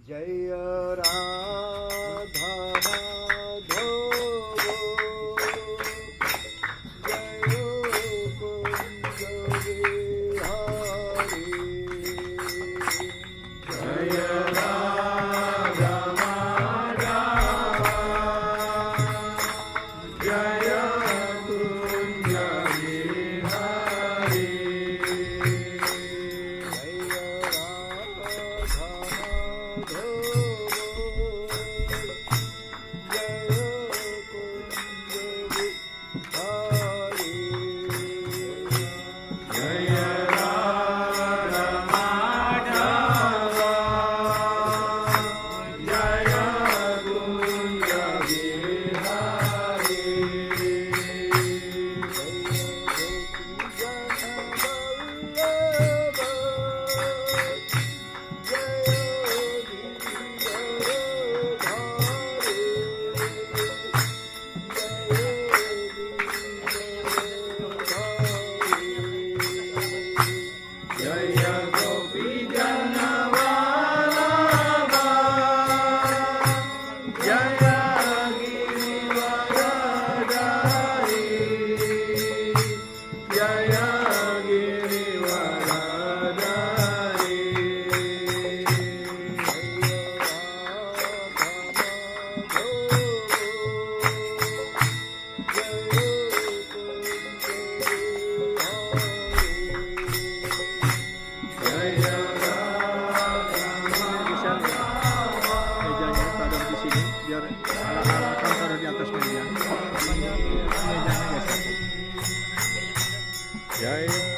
जय राधा माधव जय कुंज बिहारी जय राधा माधव जय कुंज बिहारी Jaya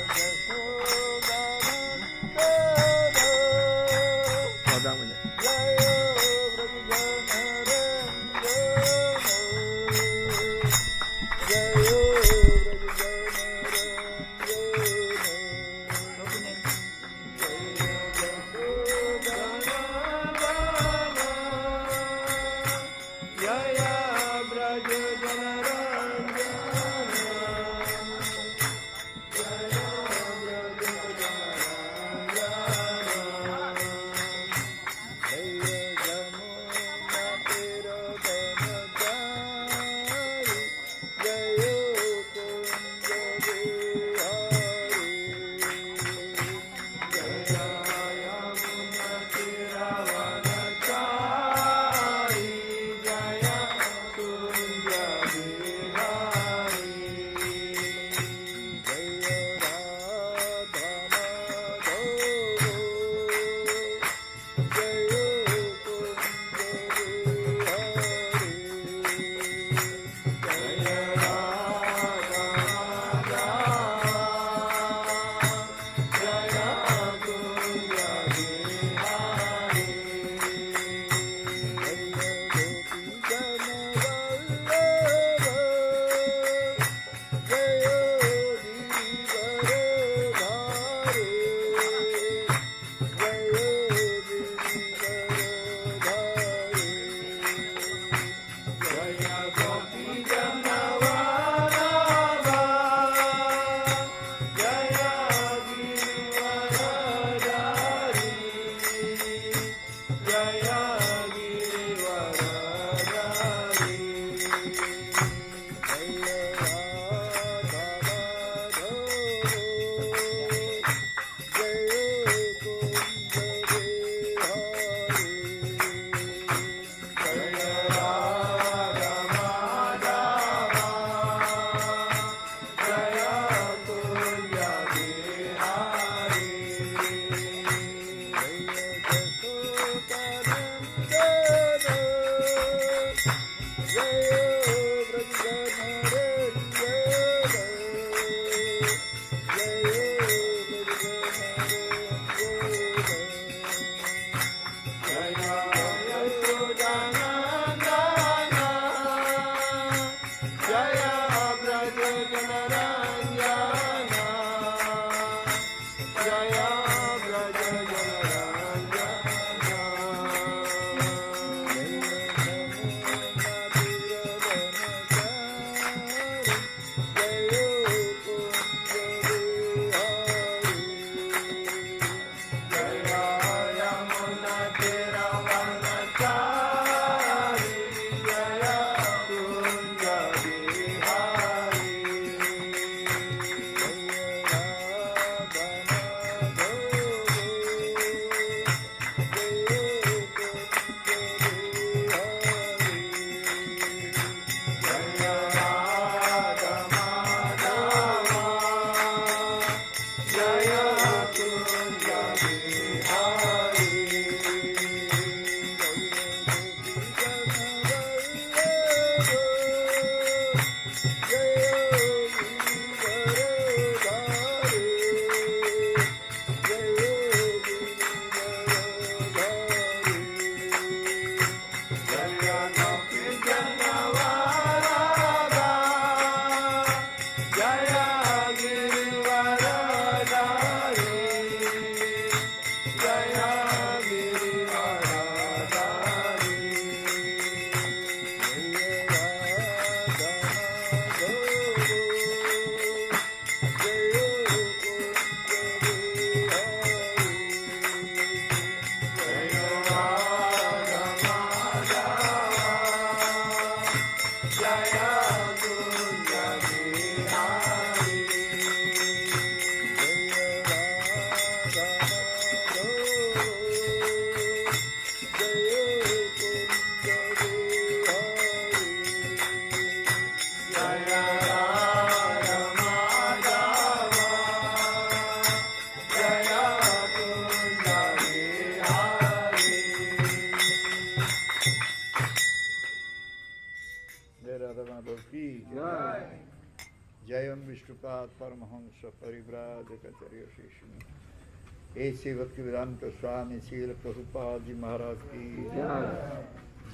जयम विष्णुपाद परमहंस परिव्राजकाचार्य शिष्य ऐसे भक्ति वेदांत स्वामी शील प्रभुपाद जी महाराज की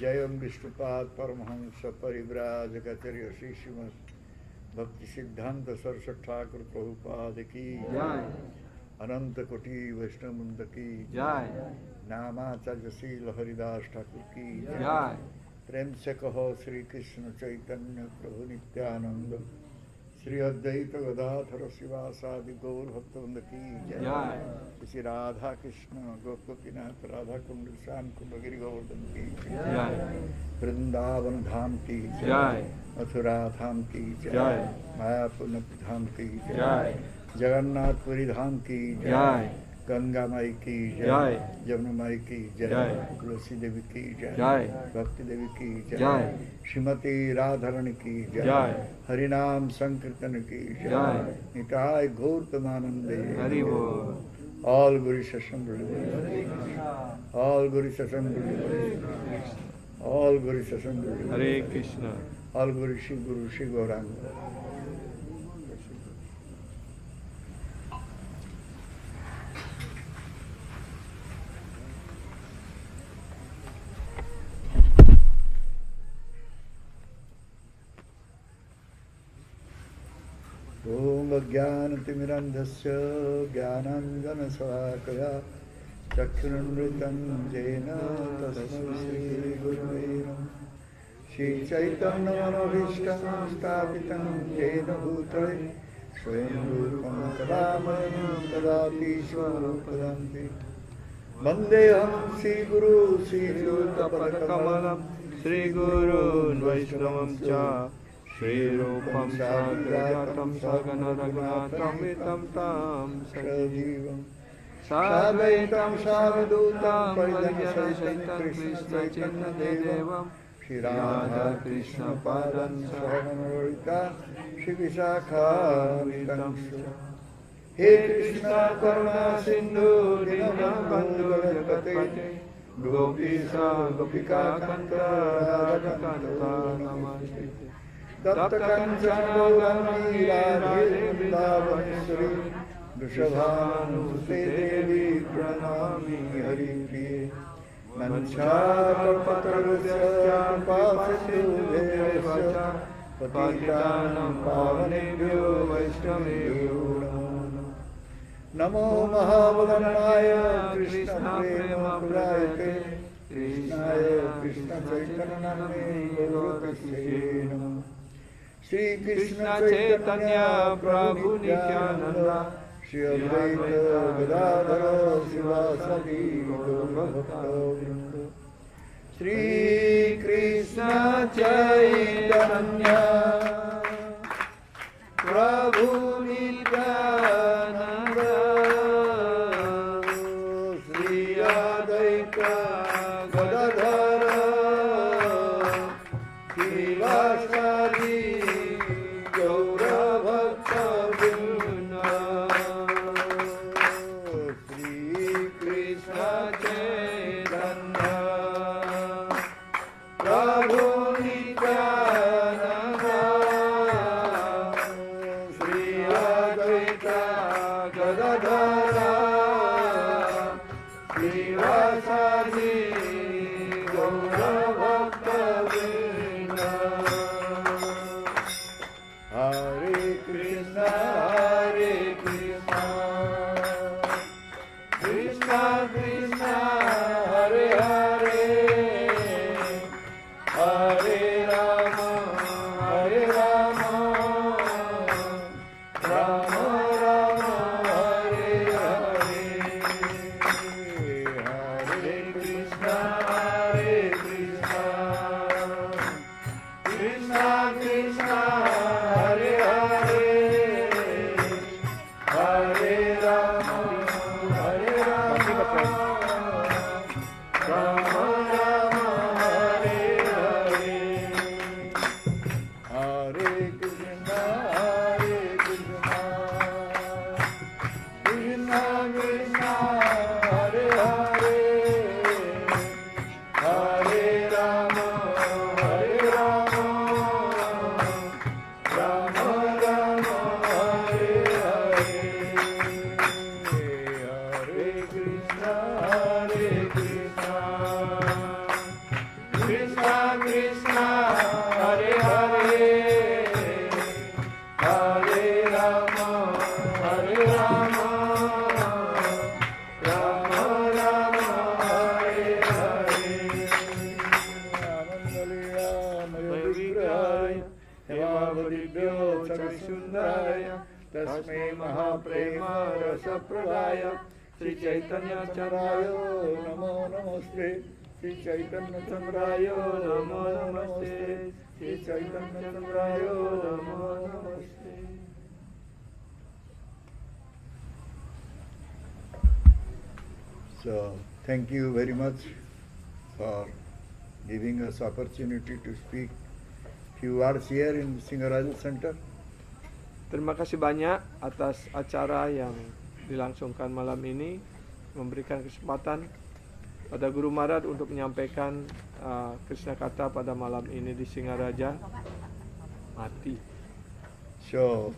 जयम विष्णुपाद परमहंस परिव्राजकाचार्य शिष्य भक्ति सिद्धांत सरस्वती ठाकुर प्रभुपाद की अनंत कोटि वैष्णव वृंद की नामाचार्य शील हरिदास ठाकुर की प्रेम से कहो श्री कृष्ण चैतन्य प्रभु नित्यानंद श्री अद्वैत गदाधर शिवासादि गौर भक्तवृंद की जय। श्री राधा कृष्ण गोपीनाथ राधा कुंड श्याम कुंड गिरि गोवर्धन की जय। वृंदावन धाम की जय। मथुरा धाम की जय। मायापुर धाम की जय। जगन्नाथपुरी धाम की जय। गंगा माई की जय। जमुना माई की जय। तुलसी देवी की जय। भक्ति देवी की जय। श्रीमती राधारणी की जय। हरिनाम संकीर्तन की जय। निताय गौर प्रेमानंदे हरि बोल। ऑल गुरु सत्संग ऑल गुरु सत्संग ऑल गुरु सत्संग हरे कृष्ण ऑल गुरु श्री गौरांग। ओम अज्ञानतिमिरन्धस्य ज्ञानाञ्जनशलाकया चक्षुरुन्मिलितं येन तस्मै श्रीगुरुवे नमः। श्रीचैतन्यमनोभीष्टं स्थापितं येन भूतले स्वयं रूपं तदा मह्यं ददाति स्वरूपदन्ति। वन्देऽहं श्रीगुरु श्रीयुतपदकमलं श्रीगुरून् वैष्णवं च श्रीरूपं साग्रजातं सगणरघुनाथं वितं तं सजीवम् साद्वैतं सावधूतं परिजनसहितं कृष्णचैतन्यदेवं श्रीराधाकृष्णपादं सहगणललिता श्रीविशाखान्वितं हे कृष्ण करुणा सिन्धु दीनबन्धु जगत्पते गोपीशा गोपिका कान्त राधाकान्त नमस्ते। तप्त कंचन गौरंगी राधे वृंदावनेश्वरी वृषभानुसुते देवी प्रणमामि हरिप्रिये। मंसाकल्पतरुस्य कृपासिन्धुभ्यश्च पतितानां पावनेभ्यो वैष्णवेभ्यो नमो महावदनाय कृष्णप्रेमप्रदायते कृष्णाय कृष्णचैतन्यनाम्ने गौरकस्यै नमः। श्री कृष्ण चैतन्य प्रभु नित्यानंद श्री अद्वैत गदाधर शिवासादि गौरभक्तवृंद। श्री कृष्ण चैतन्य प्रभु नित्यानंद श्री अद्वैत गदाधर शिवासादि Krishna Sundaraya Tasmai Mahaprema Rasa Pradaya Sri Chaitanya Chandrayo Namo Namaste Sri Chaitanya Chandrayo Namo Namaste Sri Chaitanya Chandrayo Namo Namaste. So, thank you very much for giving us opportunity to speak few words here in Singaraja Center. Terima kasih banyak atas acara yang dilangsungkan malam ini, memberikan kesempatan pada Guru Maharaj untuk menyampaikan Krishna Kata pada malam ini di Singaraja. Mati. So,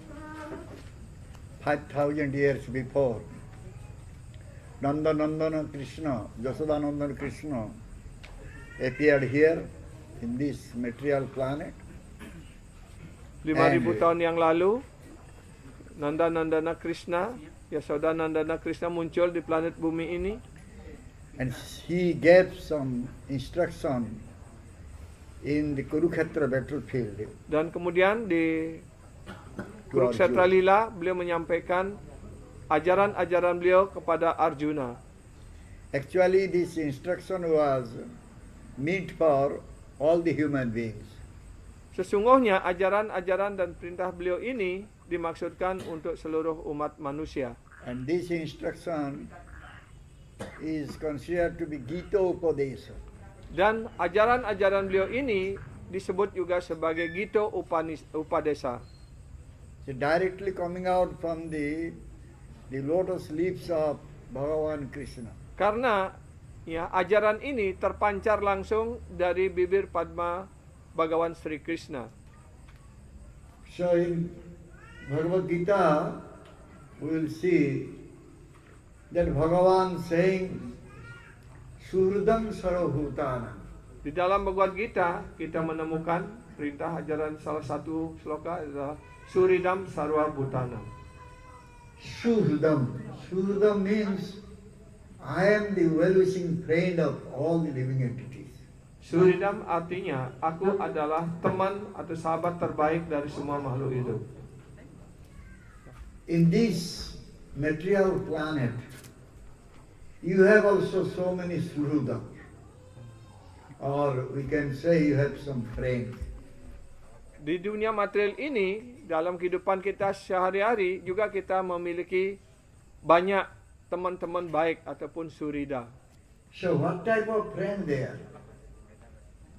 5,000 years before, Nandanandana Krishna, Jasodanandana Krishna appeared here in this material planet. 5,000 tahun yang lalu, Nanda-Nandana Krishna, Yasoda-Nandana Krishna muncul di planet bumi ini. And he gave some instruction in the Kurukshetra battlefield. Dan kemudian di Kurukshetra Lila, beliau menyampaikan ajaran-ajaran beliau kepada Arjuna. Actually, this instruction was meant for all the human beings. Sesungguhnya ajaran-ajaran dan perintah beliau ini dimaksudkan untuk seluruh umat manusia. And this instruction is considered to be Gita Upadesa. Dan ajaran-ajaran beliau ini disebut juga sebagai Gita Upadesa. So directly coming out from the lotus lips of Bhagavan Krishna. Karena ya ajaran ini terpancar langsung dari bibir Padma Bhagawan Sri Krishna. So in Bhagavad Gita, we will see that Bhagavan saying, Surdam Sarvabhutana. Di dalam Bhagavad Gita, kita menemukan perintah ajaran salah satu sloka adalah Suridam Sarva Bhutana. Surdam. Surdam means I am the well-wishing friend of all the living entities. Suridam artinya aku adalah teman atau sahabat terbaik dari semua makhluk hidup. In this material planet, you have also so many Surdam. Or we can say you have some friends. Di dunia material ini, dalam kehidupan kita sehari-hari juga kita memiliki banyak teman-teman baik ataupun surida. So what type of friend they are?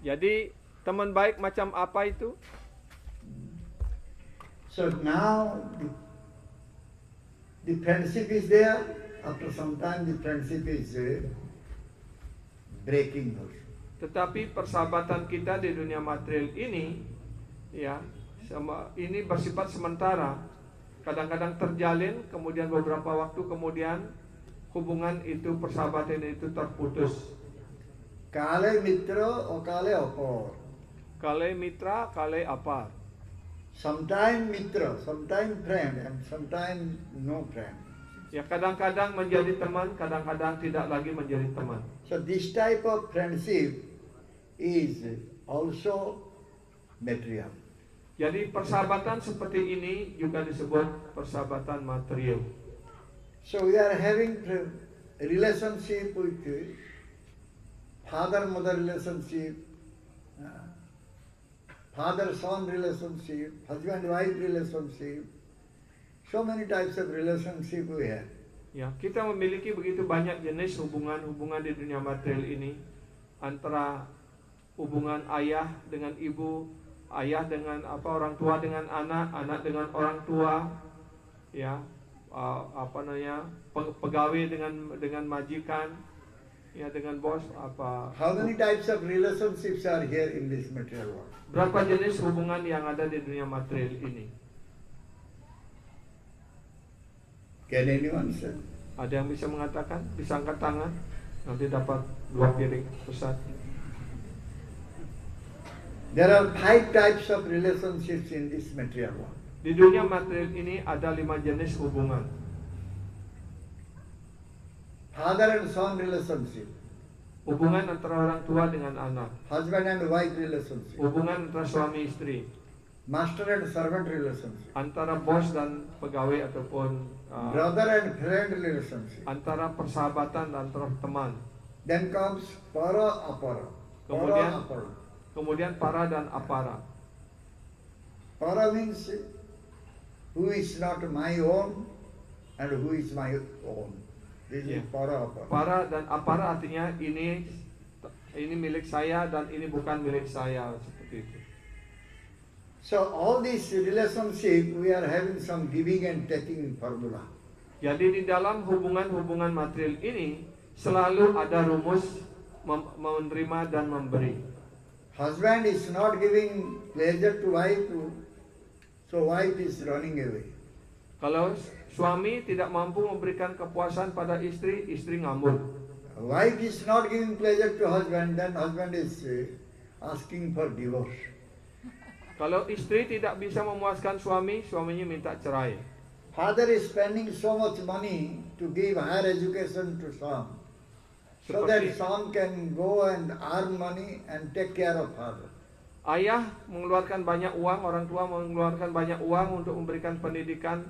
Jadi teman baik macam apa itu? So now the friendship is there. After some time the friendship is breaking also. Tetapi persahabatan kita di dunia material ini, ya, ini bersifat sementara. Kadang-kadang terjalin, kemudian beberapa waktu kemudian hubungan itu, persahabatan itu terputus. Kale mitra o kale apar. Kale mitra, kale apar. Sometime mitra, sometime friend, and sometime no friend. Ya, kadang-kadang menjadi teman, kadang-kadang tidak lagi menjadi teman. So this type of friendship is also material. Jadi persahabatan seperti ini juga disebut persahabatan material. So we are having relationship with father-mother relationship, father-son relationship, husband-wife relationship. So many types of relationship we have. Ya, kita memiliki begitu banyak jenis hubungan-hubungan di dunia material ini, antara hubungan ayah dengan ibu, ayah dengan orang tua dengan anak, anak dengan orang tua, ya, pegawai dengan majikan, ya, dengan bos, How many types of relationships are here in this material world? Berapa jenis hubungan yang ada di dunia material ini? Can anyone say? Ada yang bisa mengatakan? Bisa angkat tangan, nanti dapat 2 piring pesat. There are 5 types of relationships in this material world. Di dunia material ini ada 5 jenis hubungan. Father and son relationship. Hubungan antara orang tua dengan anak. Husband and wife relationship. Hubungan antara suami istri. master and servant relationship, antara bos dan pegawai ataupun brother and friend relationship. antara persahabatan dan antara teman. Then comes para apara. Kemudian- Para apara. Kemudian para dan apara. Para means who is not my own and who is my own. This Yeah. is para apara. Para dan apara artinya ini milik saya dan ini bukan milik saya, seperti itu. So all this relationship we are having some giving and taking formula. Jadi di dalam hubungan-hubungan material ini selalu ada rumus menerima dan memberi. Husband is not giving pleasure to wife, so wife is running away. Kalau suami tidak mampu memberikan kepuasan pada istri, istri ngambek. Wife is not giving pleasure to husband, then husband is asking for divorce. Kalau istri tidak bisa memuaskan suami, suaminya minta cerai. Father is spending so much money to give higher education to son, so that Seperti son can go and earn money and take care of father. ayah mengeluarkan banyak uang, orang tua mengeluarkan banyak uang untuk memberikan pendidikan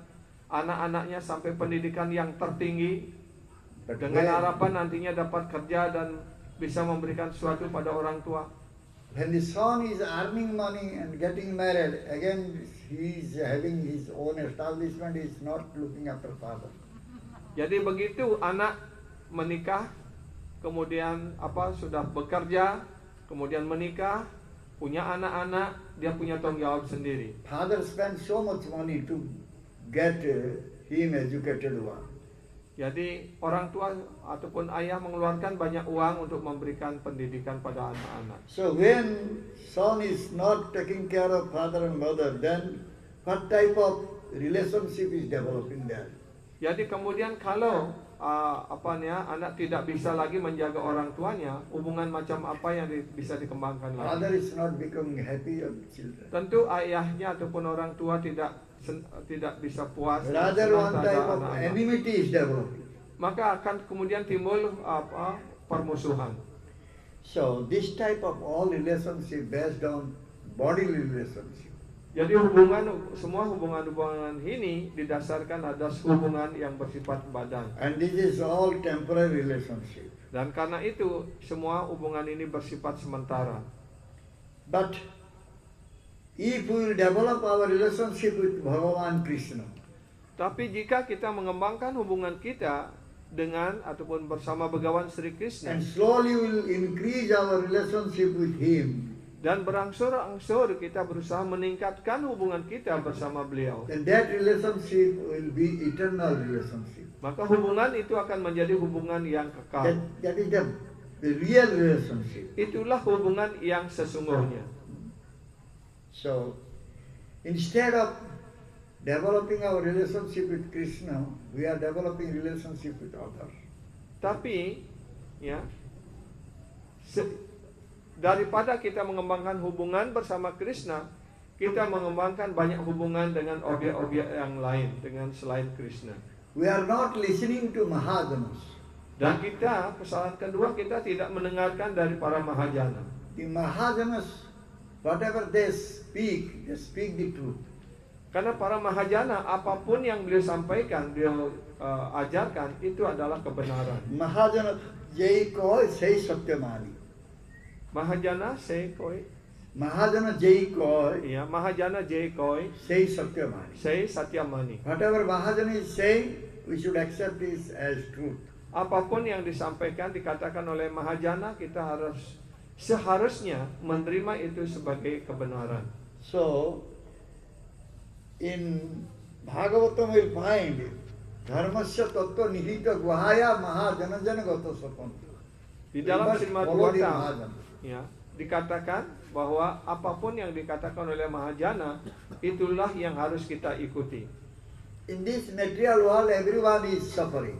anak-anaknya sampai pendidikan yang tertinggi, But dengan when, harapan nantinya dapat kerja dan bisa memberikan sesuatu pada orang tua. when the son is earning money and getting married, again he is having his own establishment, he is not looking after father. Jadi begitu anak menikah, kemudian sudah bekerja, kemudian menikah, punya anak-anak, dia punya tanggung jawab sendiri. Father spends so much money to get him educated one. Jadi orang tua ataupun ayah mengeluarkan banyak uang untuk memberikan pendidikan pada anak-anak. So when son is not taking care of father and mother, then what type of relationship is developing there? Jadi kemudian kalau anak tidak bisa lagi menjaga orang tuanya, hubungan macam apa yang bisa dikembangkan lagi? Father is not becoming happy of children. Tentu ayahnya ataupun orang tua tidak bisa puas. dan Rather senang one terhadap type of anak-anak. enmity is developing. Maka akan kemudian timbul permusuhan. So this type of all relationship based on bodily relationship. Jadi semua hubungan ini didasarkan atas hubungan yang bersifat badan. And this is all temporary relationship. Dan karena itu semua hubungan ini bersifat sementara. But if we will develop our relationship with Bhagavan Krishna, Tapi jika kita mengembangkan hubungan kita dengan ataupun bersama Begawan Sri Krishna and slowly will increase our relationship with him, dan berangsur-angsur kita berusaha meningkatkan hubungan kita bersama beliau, then that relationship will be eternal relationship. maka hubungan itu akan menjadi hubungan yang kekal. That is the real relationship. Itulah hubungan yang sesungguhnya. So instead of developing our relationship with Krishna, we are developing relationship with others. Tapi ya daripada kita mengembangkan hubungan bersama Krishna, kita mengembangkan banyak hubungan dengan objek-objek yang lain, dengan selain Krishna. We are not listening to Mahajanas. Dan kesalahan kedua, kita tidak mendengarkan dari para Mahajana. The Mahajanas, whatever they speak the truth. Karena para Mahajana, apapun yang beliau sampaikan, beliau ajarkan, itu adalah kebenaran. Mahajana jai koi sei satyamani. Mahajana Seikoi, Mahajana jai koi ya, Mahajana Jeikoi, sei satyamani. Sei Satyamani. Whatever Mahajana is saying, we should accept this as truth. Apapun yang disampaikan, dikatakan oleh Mahajana, kita seharusnya menerima itu sebagai kebenaran. So, in Bhagavatam we'll find dharmasya tattva nihita guhaya mahajanajana gata sapantu. Di dalam Srimad Follow the Bhagavatam, Mahajana. ya, dikatakan bahwa apapun yang dikatakan oleh Mahajana, itulah yang harus kita ikuti. In this material world, everyone is suffering.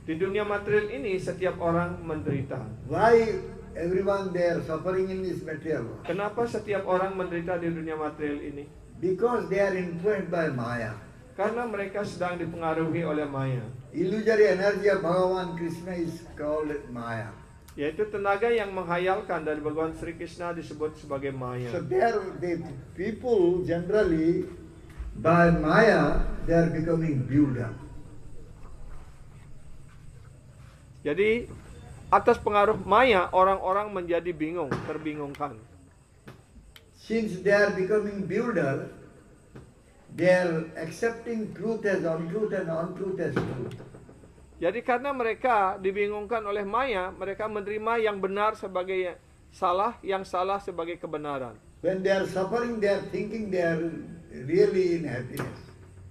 Di dunia material ini, setiap orang menderita. Why everyone they are suffering in this material world? Kenapa setiap orang menderita di dunia material ini? Because they are influenced by Maya. Karena mereka sedang dipengaruhi oleh Maya. Illusory energy of Bhagavan Krishna is called Maya. Yaitu tenaga yang menghayalkan dari Bhagawan Sri Krishna disebut sebagai Maya. So the people generally, by Maya, they are becoming bewildered. Jadi atas pengaruh Maya orang-orang menjadi bingung, terbingungkan. Since they are becoming bewildered, they are accepting truth as untruth and untruth as truth. Jadi karena mereka dibingungkan oleh Maya, mereka menerima yang benar sebagai salah, yang salah sebagai kebenaran. When they are suffering, they are thinking they are really in happiness.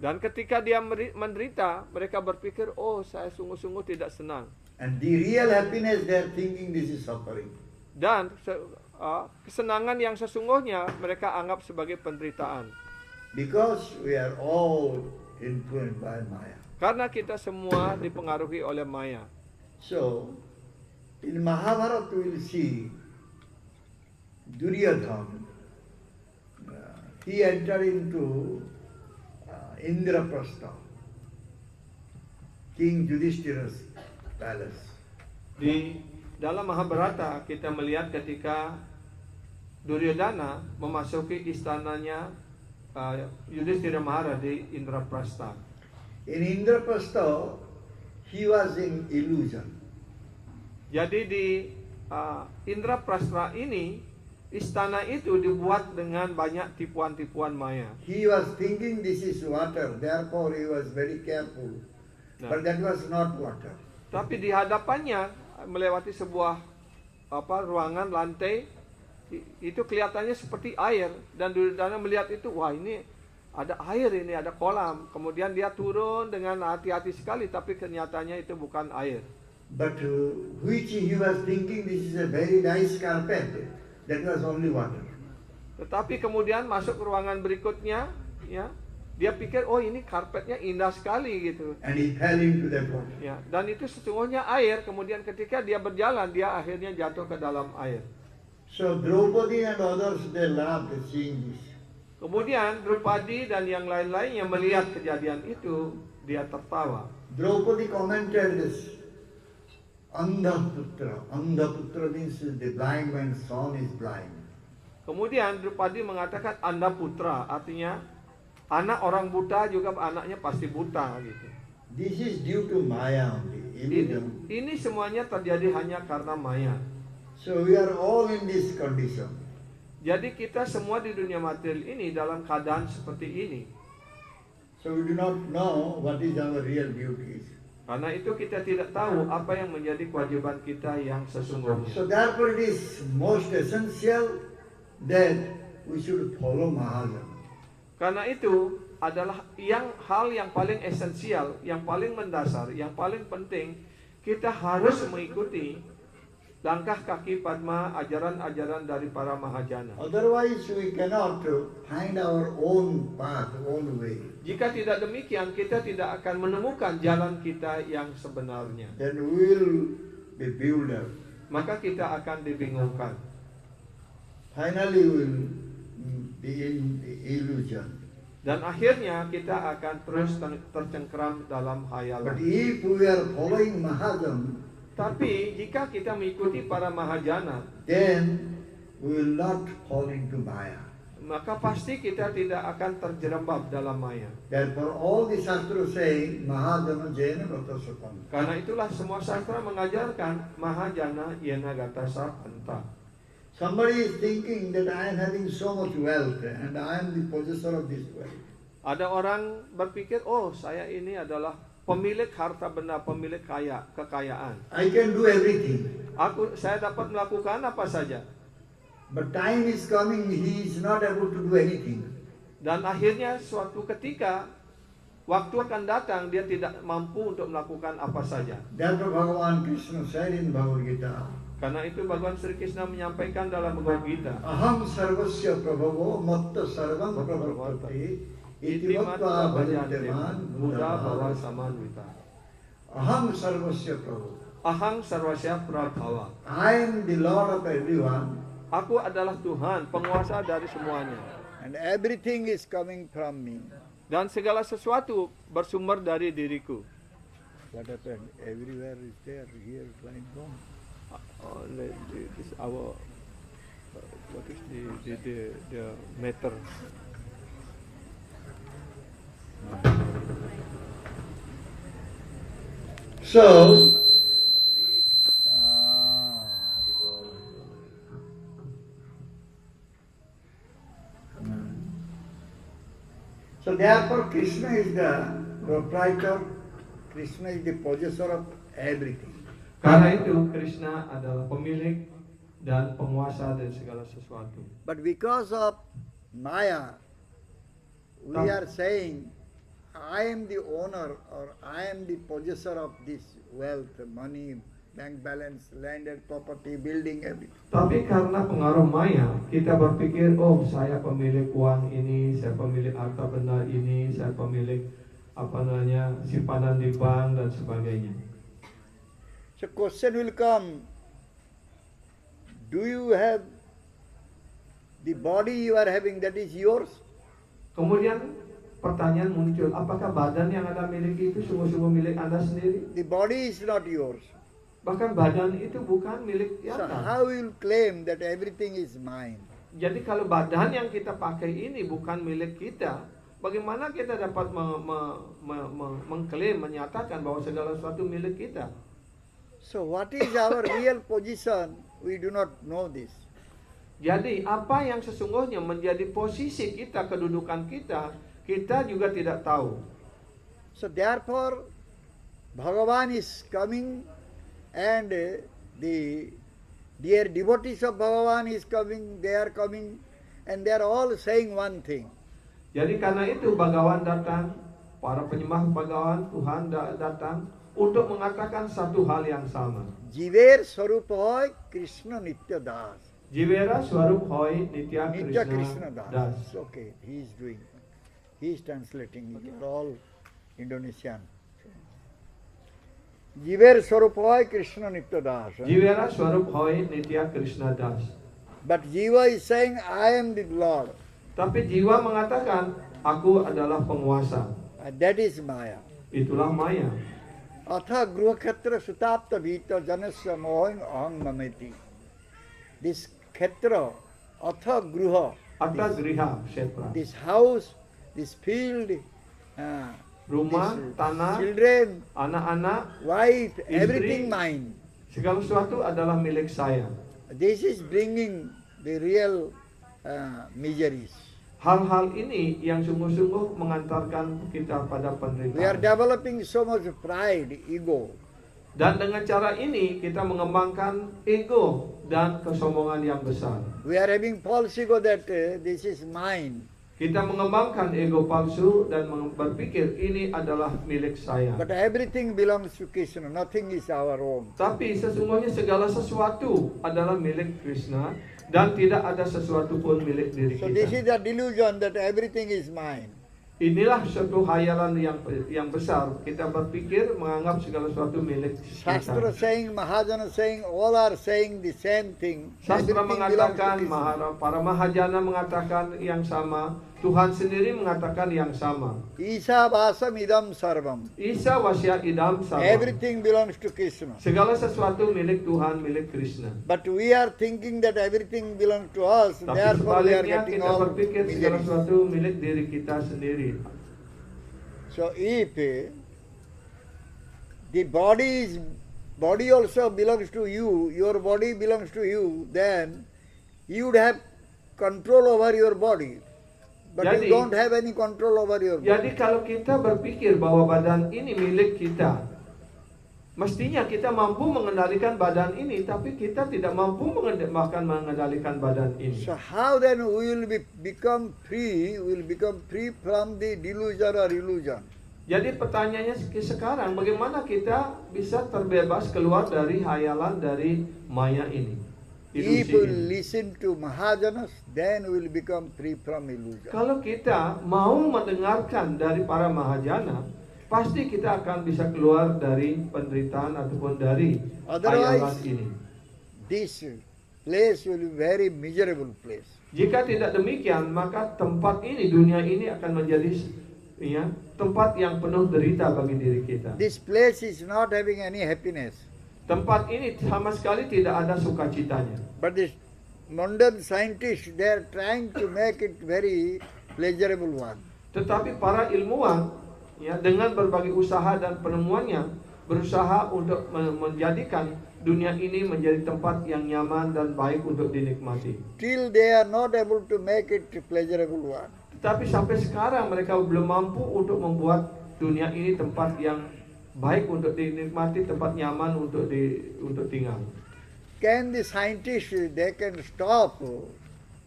Dan ketika dia menderita, mereka berpikir, oh saya sungguh-sungguh tidak senang. And the real happiness, they are thinking this is suffering. Dan kesenangan yang sesungguhnya mereka anggap sebagai penderitaan. Because we are all influenced by Maya. Karena kita semua dipengaruhi oleh Maya. So, in Mahabharata we will see Duryodhana. He entered into Indraprastha, King Yudhishthira's palace. Di dalam Mahabharata kita melihat ketika Duryodhana memasuki istananya Yudhishthira Maharaj di Indraprastha. In Indraprastha, he was in illusion. Jadi di Indraprastha ini, istana itu dibuat dengan banyak tipuan-tipuan Maya. He was thinking this is water, therefore he was very careful. But that was not water. Tapi di hadapannya melewati sebuah ruangan lantai itu kelihatannya seperti air, dan Duryodhana melihat itu, wah ini ada air, ini ada kolam. Kemudian dia turun dengan hati-hati sekali, tapi kenyataannya itu bukan air. But which he was thinking this is a very nice carpet, that was only water. Tetapi kemudian masuk ke ruangan berikutnya, ya, dia pikir, oh ini karpetnya indah sekali gitu. And he fell into that water. Ya, dan itu sesungguhnya air. Kemudian ketika dia berjalan, dia akhirnya jatuh ke dalam air. So Draupadi and others, they laughed seeing this. Kemudian Draupadi dan yang lain-lain yang melihat kejadian itu, dia tertawa. Draupadi commented this. Andhaputra. Andhaputra means the blind man's son is blind. Kemudian Draupadi mengatakan Anda putra, artinya anak orang buta juga anaknya pasti buta gitu. This is due to Maya only, illusion. Ini semuanya terjadi hanya karena Maya. So we are all in this condition. Jadi kita semua di dunia material ini dalam keadaan seperti ini. So we do not know what is our real duties. Karena itu kita tidak tahu apa yang menjadi kewajiban kita yang sesungguhnya. So therefore it is most essential that we should follow Mahajana. Karena itu adalah hal yang paling esensial, yang paling mendasar, yang paling penting. Kita harus mengikuti langkah kaki Padma, ajaran-ajaran dari para Mahajana. Otherwise we cannot find our own path, own way. Jika tidak demikian, kita tidak akan menemukan jalan kita yang sebenarnya. Then we will be bewildered. Maka kita akan dibingungkan. Finally we will be in illusion. Dan akhirnya kita akan terus tercengkeram dalam But hayalan. if we are following Mahajana, Tapi jika kita mengikuti para Mahajana, then we will not fall into Maya. maka pasti kita tidak akan terjerembab dalam Maya. Therefore all the Shastras say Mahajana Jena Gata Sapanta. Karena itulah semua sastra mengajarkan Mahajana Yena Gata Sapanta. Somebody is thinking that I am having so much wealth and I am the possessor of this wealth. Ada orang berpikir, oh saya ini adalah pemilik harta benda, pemilik kekayaan. I can do everything. Saya dapat melakukan apa saja. But time is coming, he is not able to do anything. Dan akhirnya suatu ketika waktu akan datang, dia tidak mampu untuk melakukan apa saja. Therefore Bhagavan Krishna said in Bhagavad Gita, Karena itu Bhagawan Sri Krishna menyampaikan dalam Bhagavad Gita, Aham sarvasya prabhavo matta sarvam prabhavati iti vatva bhajanteman Buddha Bhava buddha. Samanvita. Aham sarvasya prabhavo. Ahang sarvasya prabhava. I am the Lord of everyone. Aku adalah Tuhan, penguasa dari semuanya. And everything is coming from me. Dan segala sesuatu bersumber dari diriku. What happened? Everywhere is there, here, lying down. this our what is the matter. So, so therefore Krishna is the proprietor, Krishna is the possessor of everything. Karena itu Krishna adalah pemilik dan penguasa dari segala sesuatu. But because of Maya, we are saying, I am the owner or I am the possessor of this wealth, money, bank balance, landed property, building, everything. Tapi karena pengaruh maya, kita berpikir, oh saya pemilik uang ini, saya pemilik harta benda ini, saya pemilik simpanan di bank dan sebagainya. So question will come, do you have the body you are having that is yours? Kemudian pertanyaan muncul, apakah badan yang Anda miliki itu sungguh-sungguh milik Anda sendiri? The body is not yours. Bahkan badan itu bukan milik So Anda. how will you claim that everything is mine? Jadi kalau badan yang kita pakai ini bukan milik kita, bagaimana kita dapat mengklaim, menyatakan bahwa segala sesuatu milik kita? So what is our real position? We do not know this. Jadi apa yang sesungguhnya menjadi posisi kita, kedudukan kita, kita juga tidak tahu. So therefore, Bhagavan is coming and the dear devotees of Bhagavan is coming, they are coming and they are all saying one thing. Jadi karena itu Bhagavan datang, para penyembah Bhagavan, Tuhan datang untuk mengatakan satu hal yang sama. Jiver Swarup hoy Krishna Nitya Das. Jivera Swarup hoy Nitya Nitya Krishna Krishna Das. Das. Okay, he is doing. He is translating. It are all Indonesian. Jiver Swarup hoy Krishna Nitya Das. Jivera Swarup hoy Nitya Krishna Das. But Jiva is saying, I am the Lord. Tapi jiwa mengatakan, aku adalah penguasa. And that is Maya. Itulah maya. Atha gruha khetra sutapta vita janasya mohang ahang mameti. This khetra, atha gruha, Atta griha kshetra. this house, this field, Rumah, this tanah, children, anak-anak, wife, Istri. everything mine. segala sesuatu adalah milik saya. This is bringing the real miseries. Hal-hal ini yang sungguh-sungguh mengantarkan kita pada We are penderitaan. developing so much pride, ego. Dan dengan cara ini kita mengembangkan ego dan kesombongan yang besar. We are having false ego that this is mine. Kita mengembangkan ego palsu dan berpikir ini adalah milik saya. But everything belongs to Krishna, nothing is our own. Tapi sesungguhnya segala sesuatu adalah milik Krishna dan tidak ada sesuatu pun milik diri So this is kita. the delusion that everything is mine. Inilah suatu hayalan yang besar. Kita berpikir menganggap segala sesuatu milik Shastra kita. saying, Mahajana saying, all are saying the same thing. Sastra Everything belongs to mengatakan, Krishna. para mahajana mengatakan yang sama, Tuhan sendiri mengatakan yang sama. Isha vasam idam sarvam. Isa wasya idam sarvam. Everything belongs to Krishna. Segala sesuatu milik Tuhan, milik Krishna. But we are thinking that everything belongs to us, Tapi therefore we are sebaliknya getting kita all berpikir segala miseries. sesuatu milik diri kita sendiri. So if the body also belongs to you, your body belongs to you, then you would have control over your body. But Jadi- you don't have any control over your body. Jadi kalau kita berpikir bahwa badan ini milik kita, mestinya kita mampu mengendalikan badan ini, tapi kita tidak mampu bahkan mengendalikan badan ini. So how then we will become free? We will become free from the delusion or illusion. Jadi pertanyaannya sekarang, bagaimana kita bisa terbebas keluar dari hayalan dari maya ini? Ilusi If we ini. listen to Mahajanas, then we will become free from illusion. Kalau kita mau mendengarkan dari para mahajana, pasti kita akan bisa keluar dari penderitaan ataupun dari hayalan Otherwise, ini. this place will be very miserable place. Jika tidak demikian, maka tempat ini, dunia ini akan menjadi tempat yang penuh derita bagi diri kita. This place is not having any happiness. Tempat ini sama sekali tidak ada sukacitanya. But the modern scientists, they are trying to make it very pleasurable one. Tetapi para ilmuwan ya dengan berbagai usaha dan penemuannya berusaha untuk menjadikan dunia ini menjadi tempat yang nyaman dan baik untuk dinikmati. Till they are not able to make it pleasurable one. Tetapi sampai sekarang mereka belum mampu untuk membuat dunia ini tempat yang baik untuk dinikmati, tempat nyaman untuk tinggal. Can the scientists, they can stop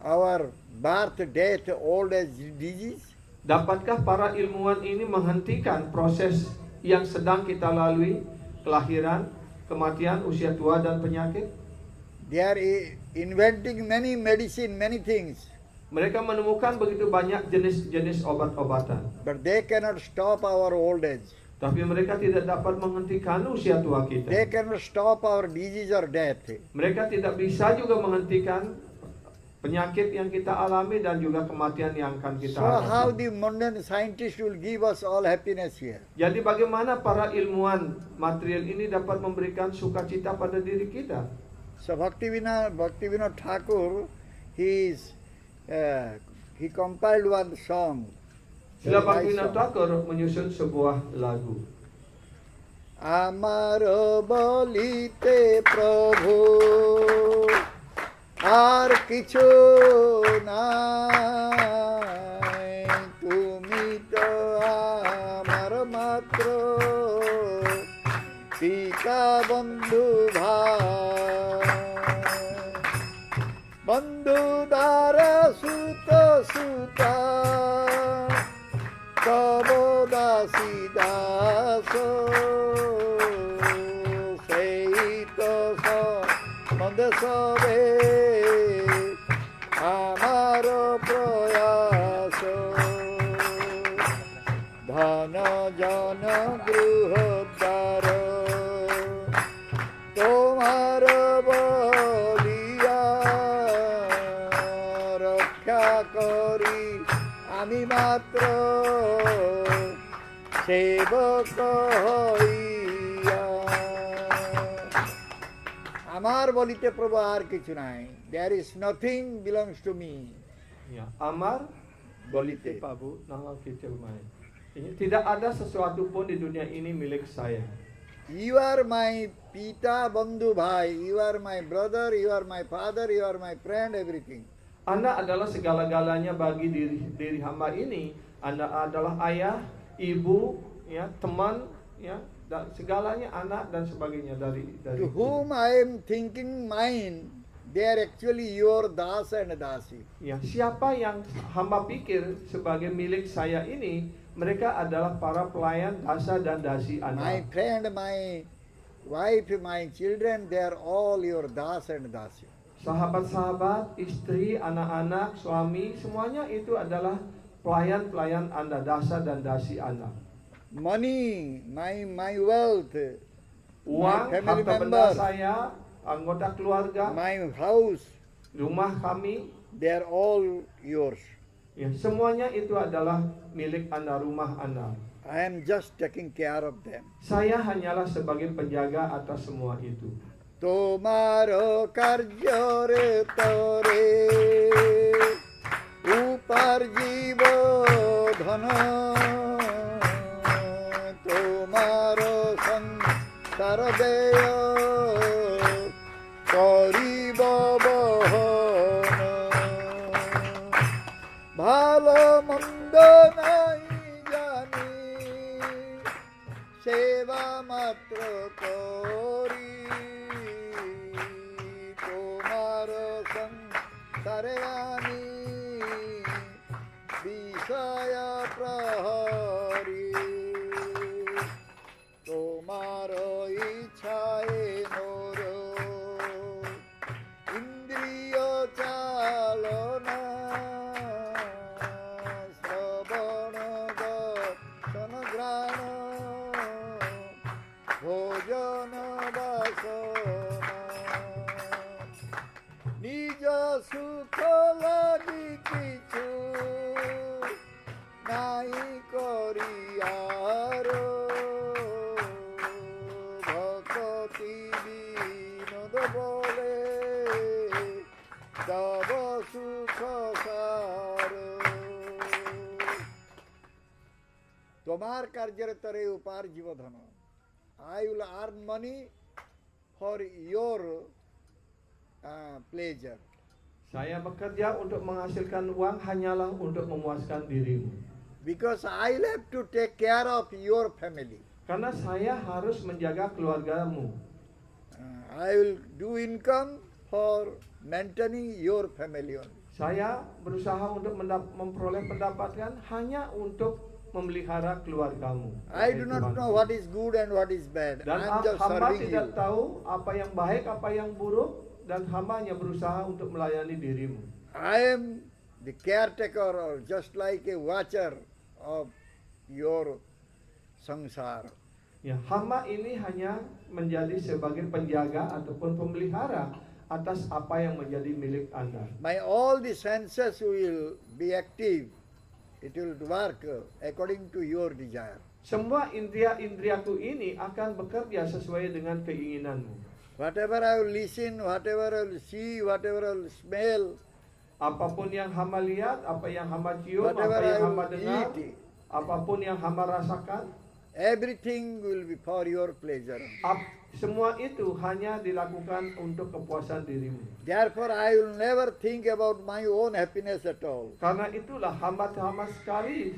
our birth, death, old age disease? Dapatkah para ilmuwan ini menghentikan proses yang sedang kita lalui, kelahiran, kematian, usia tua dan penyakit? They are inventing many medicine, many things. Mereka menemukan begitu banyak jenis-jenis obat-obatan. But they cannot stop our old age. Tapi mereka tidak dapat menghentikan usia tua kita. They cannot stop our disease or death. Mereka tidak bisa juga menghentikan penyakit yang kita alami dan juga kematian yang akan kita So how hadapi. the modern scientists will give us all happiness here? Jadi bagaimana para ilmuwan material ini dapat memberikan sukacita pada diri kita? So Bhaktivinoda Thakur, he compiled one song. Sila Very nice Bhaktivinoda song. Thakur menyusun sebuah lagu. আমার বলিতে প্রভু আর কিছু নাই, তুমি তো আমার মাত্র পিতা বন্ধু ভাই, বন্ধু দ্বারা সুত সুতা তব দাসী দাস, সেই তো মন্দ সবে আমার প্রয়াস, ধন জন গৃহদ্বার তোমার বলিয়া রক্ষা করি আমি মাত্র সেবক হইয়া। আমার বলিতে প্রভু আর কিছু নাই, there is nothing belongs to me. Ya, amar bolite pabu nama kita umai. Ini tidak ada sesuatu pun di dunia ini milik saya. You are my pita bandhu bhai, you are my brother, you are my father, you are my friend, everything. Anda adalah segala-galanya bagi diri hamba ini. Anda adalah ayah, ibu, ya, teman, ya, dan segalanya, anak dan sebagainya dari To whom I am thinking mine, they are actually your das and dasi. ya, siapa yang hamba pikir sebagai milik saya ini, mereka adalah para pelayan dasa dan dasi My Anda. friend, my wife, my children, they are all your das and dasi. Sahabat-sahabat, istri, anak-anak, suami, semuanya itu adalah pelayan-pelayan Anda, dasa dan dasi Anda. Money, my wealth, Uang, My family harta benda member. saya, anggota keluarga, my house, rumah kami, they are all yours. ya, semuanya itu adalah milik Anda, rumah Anda. I am just taking care of them. Saya hanyalah sebagai penjaga atas semua itu. তোমার কার্যরে তরে উপার্জিব ধন, তোমার সংসার দেয় করিব বহন, ভালো মন্দ নাই জানি সেবা মাত্র করি, তোমার সংসারে আমি বিষয় প্রহরী, তোমার ইচ্ছায় মোর ইন্দ্রিয় চালনা, শ্রবণ দর্শন ঘ্রাণ ভোজন বাসনা, নিজ সুখ লাগি কিছু নাই করিয়ার, ভক্তি Tomar karjar tare upar jivadhana. I will earn money for your pleasure. Saya bekerja untuk menghasilkan uang hanyalah untuk memuaskan dirimu. Because I will have to take care of your family. Karena saya harus menjaga keluargamu. I will do income for maintaining your family only. Saya berusaha untuk memperoleh pendapatan hanya untuk memelihara keluargamu. I do not know what is good and what is bad. Dan I am just hamba serving tidak you. tahu apa yang baik, apa yang buruk, dan hamba hanya berusaha untuk melayani dirimu. I am the caretaker or just like a watcher of your sangsara. Ya, hamba ini hanya menjadi sebagai penjaga ataupun pemelihara atas apa yang menjadi milik Anda. My all the senses will be active. It will work according to your desire. Semua indria-indriaku ini akan bekerja sesuai dengan keinginanmu. Whatever I will listen, whatever I will see, whatever I will smell, Apapun yang hamba lihat, apa yang hamba cium, whatever apa yang I hamba will dengar, eat, apapun yang hamba rasakan, everything will be for your pleasure. semua itu hanya dilakukan untuk kepuasan dirimu. Therefore, I will never think about my own happiness at all. Karena itulah hamba sama sekali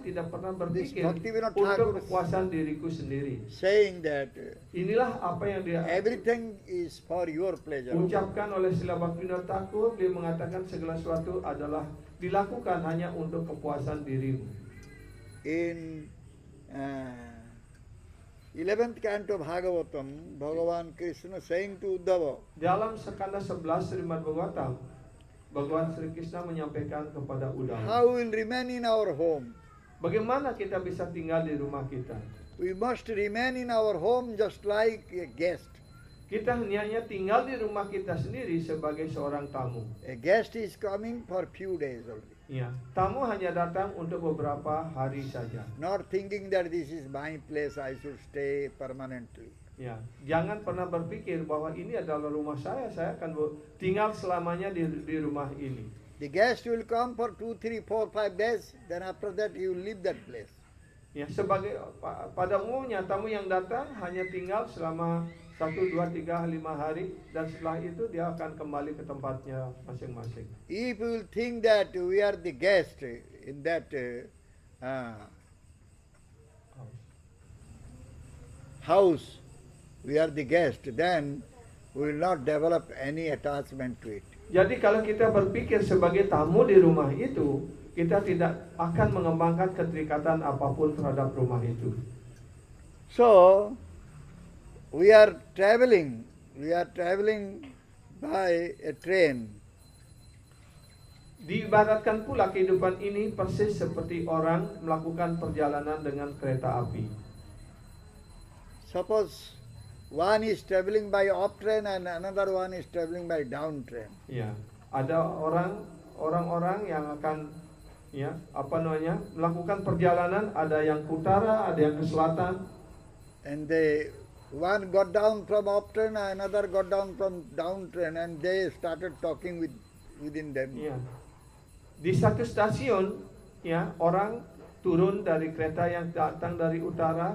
tidak pernah berpikir Bhaktivinoda untuk Thakur kepuasan diriku sendiri. Saying that Inilah apa yang dia everything is for your pleasure. ucapkan oleh Srila Bhaktivinoda Thakur. Dia mengatakan segala sesuatu adalah dilakukan hanya untuk kepuasan dirimu. In 11th canto Bhagavatam, Bhagavan Krishna saying to Uddhava, Dalam skanda 11 Srimad Bhagavatam, Bhagawan Sri Krishna menyampaikan kepada Uddhava, how we will remain in our home? bagaimana kita bisa tinggal di rumah kita? We must remain in our home just like a guest. Kita hanya tinggal di rumah kita sendiri sebagai seorang tamu. A guest is coming for few days only. Ya, tamu hanya datang untuk beberapa hari saja. Not thinking that this is my place, I should stay permanently. Ya, jangan pernah berpikir bahwa ini adalah rumah saya akan tinggal selamanya di rumah ini. The guest will come for 2, 3, 4, 5 days, then after that he will leave that place. Ya, pada umumnya tamu yang datang hanya tinggal selama 1, 2, 3, 5 hari dan setelah itu dia akan kembali ke tempatnya masing-masing. If we will think that we are the guest in that house, we are the guest, then we will not develop any attachment to it. Jadi kalau kita berpikir sebagai tamu di rumah itu, kita tidak akan mengembangkan keterikatan apapun terhadap rumah itu. So, we are traveling by a train. Diibaratkan pula kehidupan ini persis seperti orang melakukan perjalanan dengan kereta api. Suppose one is traveling by up train and another one is traveling by down train. Ya, ada orang-orang yang akan melakukan perjalanan, ada yang ke utara, ada yang ke selatan. And one got down from up train, another got down from down train, and they started talking within them. Ya. Di satu stasiun, ya, orang turun dari kereta yang datang dari utara,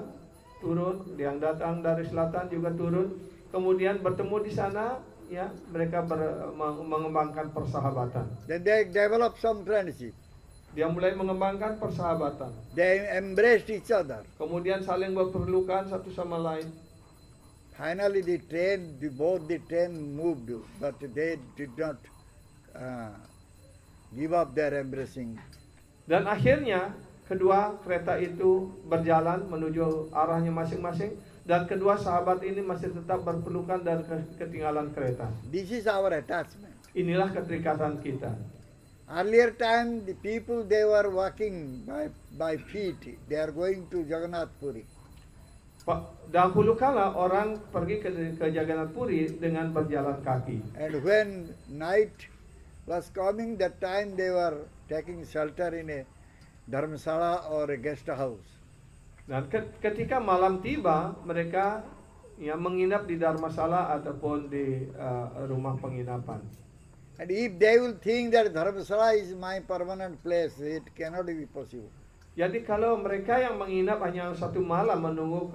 turun, yang datang dari selatan juga turun, kemudian bertemu di sana, ya, mereka mengembangkan persahabatan. Then they developed some friendship. Dia mulai mengembangkan persahabatan. They embraced each other. Kemudian saling berpelukan satu sama lain. Finally, both the train moved, but they did not give up their embracing. Dan akhirnya kedua kereta itu berjalan menuju arahnya masing-masing dan kedua sahabat ini masih tetap berpelukan dan ketinggalan kereta. This is our attachment. Inilah keterikatan kita. Earlier time, the people, they were walking by feet. They are going to Jagannath Puri. Dahulu kala orang pergi ke Jagannath Puri dengan berjalan kaki. And when night was coming, that time they were taking shelter in a dharmasala or a guest house. Dan ketika malam tiba, mereka menginap di dharmasala ataupun di rumah penginapan. And if they will think that dharmasala is my permanent place, it cannot be possible. Jadi kalau mereka yang menginap hanya satu malam menunggu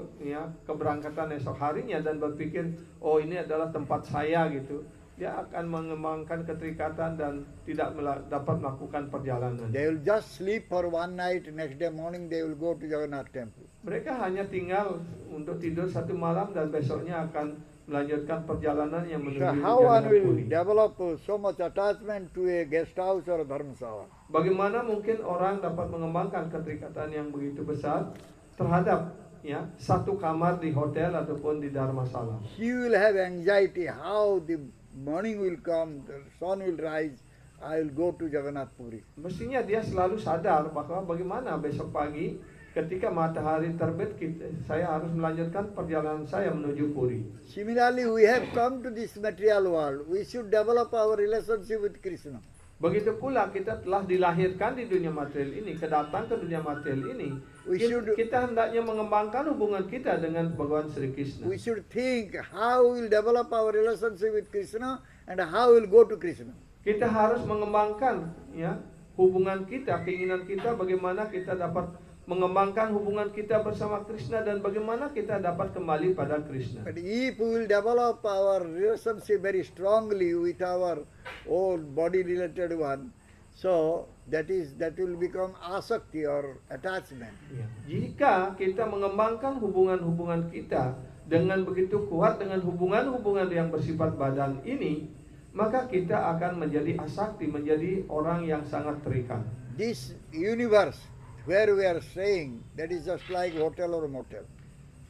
keberangkatan esok harinya dan berpikir, oh ini adalah tempat saya gitu, dia akan mengembangkan keterikatan dan tidak dapat melakukan perjalanan. They will just sleep for one night, next day morning they will go to Jagannath temple. Mereka hanya tinggal untuk tidur satu malam dan besoknya akan melanjutkan perjalanan yang So menuju how one Jagannath will Puri. develop so much attachment to a guest house or a dharmasala? Bagaimana mungkin orang dapat mengembangkan keterikatan yang begitu besar terhadap satu kamar di hotel ataupun di dharmasala? He will have anxiety how the morning will come, the sun will rise, I will go to Jagannath Puri. Mestinya dia selalu sadar bahwa bagaimana besok pagi ketika matahari terbit saya harus melanjutkan perjalanan saya menuju Puri. Similarly, we have come to this material world. We should develop our relationship with Krishna. Begitu pula kita telah dilahirkan di dunia material ini, kedatang ke dunia material ini, kita hendaknya mengembangkan hubungan kita dengan Bhagawan Sri Krishna. We should think how we will develop our relationship with Krishna and how we will go to Krishna. Kita harus mengembangkan hubungan kita, keinginan kita, bagaimana kita dapat mengembangkan hubungan kita bersama Krishna dan bagaimana kita dapat kembali pada Krishna. But if we will develop our relationship very strongly with our own body-related one, so that will become asakti or attachment. Jika kita mengembangkan hubungan-hubungan kita dengan begitu kuat dengan hubungan-hubungan yang bersifat badan ini, maka kita akan menjadi asakti, menjadi orang yang sangat terikat. This universe where we are staying, that is just like hotel or motel.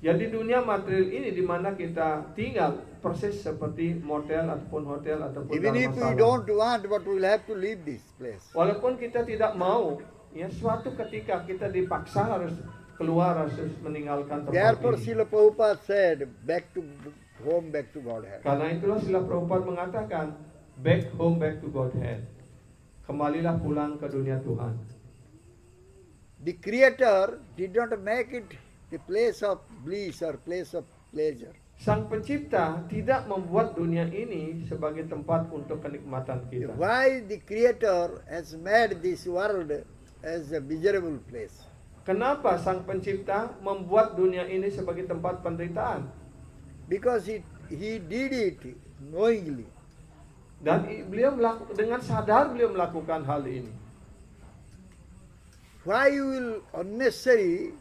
Jadi dunia material ini di mana kita tinggal persis seperti motel ataupun hotel ataupun Even if we don't want, but we will have to leave this place. Walaupun kita tidak mau, suatu ketika kita dipaksa harus keluar, harus meninggalkan tempat Therefore, ini. Srila Prabhupada said, back to home, back to Godhead. Karena itulah Srila Prabhupada mengatakan, back home, back to Godhead. Kembalilah pulang ke dunia Tuhan. The Creator did not make it the place of bliss or place of pleasure. Sang Pencipta tidak membuat dunia ini sebagai tempat untuk kenikmatan kita. Why the Creator has made this world as a miserable place? Kenapa Sang Pencipta membuat dunia ini sebagai tempat penderitaan? Because he did it knowingly. Dan beliau dengan sadar beliau melakukan hal ini. Why you will unnecessary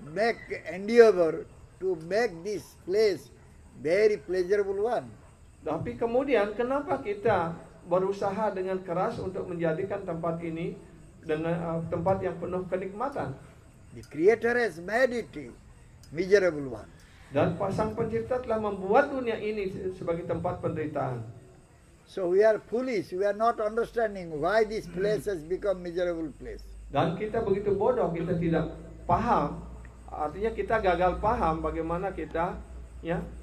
make endeavor to make this place very pleasurable one? Tapi kemudian kenapa kita berusaha dengan keras untuk menjadikan tempat ini dengan tempat yang penuh kenikmatan? The Creator has made it miserable one. Dan Sang Pencipta telah membuat dunia ini sebagai tempat penderitaan. So we are foolish. We are not understanding why this place has become miserable place. Dan kita begitu bodoh, kita tidak paham. Artinya kita gagal paham bagaimana kita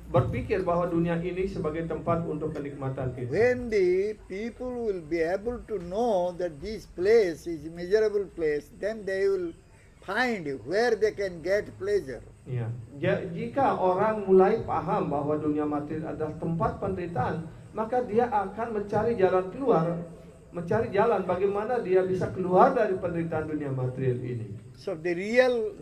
berpikir bahwa dunia ini sebagai tempat untuk kenikmatan kita. When the people will be able to know that this place is a miserable place, then they will find where they can get pleasure. Jika orang mulai paham bahwa dunia material adalah tempat penderitaan, maka dia akan mencari jalan keluar, mencari jalan bagaimana dia bisa keluar dari penderitaan dunia material ini. So the real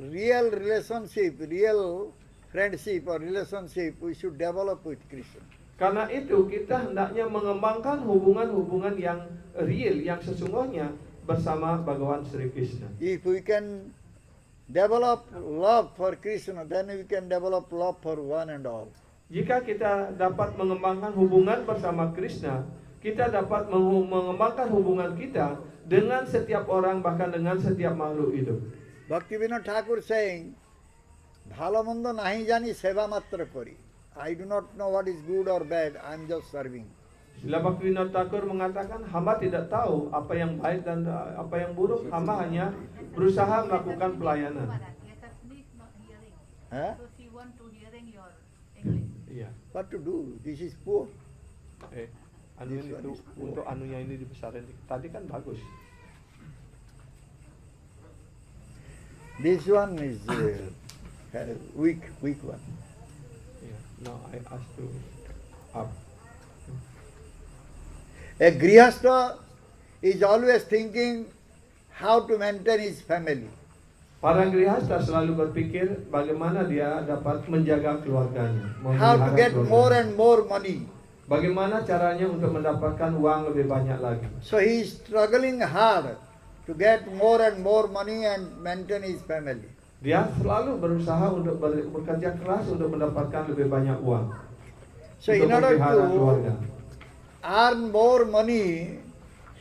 relationship, real friendship or relationship we should develop with Krishna. Karena itu kita hendaknya mengembangkan hubungan-hubungan yang real, yang sesungguhnya bersama Bhagawan Sri Krishna. If we can develop love for Krishna, then we can develop love for one and all. Jika kita dapat mengembangkan hubungan bersama Krishna, kita dapat mengembangkan hubungan kita dengan setiap orang, bahkan dengan setiap makhluk hidup. Bhaktivinoda Thakur saying, "Bhalo mondo nahi jani seva matra kori." I do not know what is good or bad. I am just serving. Srila Bhaktivinoda Thakur mengatakan, hamba tidak tahu apa yang baik dan apa yang buruk. Hamba hanya berusaha melakukan pelayanan. Huh? So she want to hearing your English. Iya. What to do? This is poor. Ini itu untuk anunya ini dibesarin. Tadi kan bagus. This one is weak one. Yeah. No, I asked to up. A grihastha is always thinking how to maintain his family. Para grihasta selalu berpikir bagaimana dia dapat menjaga keluarganya, how to memelihara get keluarganya. more and more money. Bagaimana caranya untuk mendapatkan uang lebih banyak lagi. So he is struggling hard to get more and more money and maintain his family. Dia selalu berusaha untuk bekerja keras untuk mendapatkan lebih banyak uang. So untuk in order memelihara keluarga. to earn more money,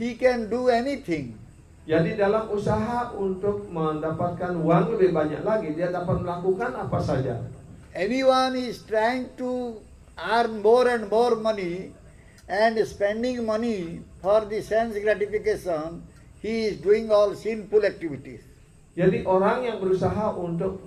he can do anything. Jadi dalam usaha untuk mendapatkan uang lebih banyak lagi, dia dapat melakukan apa saja. Anyone is trying to earn more and more money and spending money for the sense gratification, he is doing all sinful activities. Jadi orang yang berusaha untuk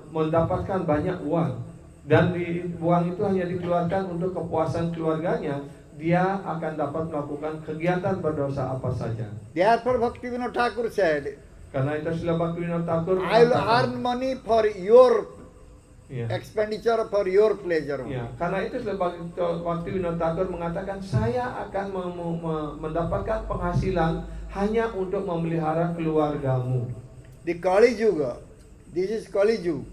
mendapatkan banyak uang dan uang itu hanya dikeluarkan untuk kepuasan keluarganya, dia akan dapat melakukan kegiatan berdosa apa saja. Therefore Bhaktivinoda Thakur said, Karena itu Srila Bhaktivinoda Thakur I will earn money for your Ya. expenditure, for your pleasure. Ya, karena itu Srila Bhaktivinoda Thakur mengatakan saya akan mendapatkan penghasilan hanya untuk memelihara keluargamu. The Kali Yuga, this is Kali Yuga.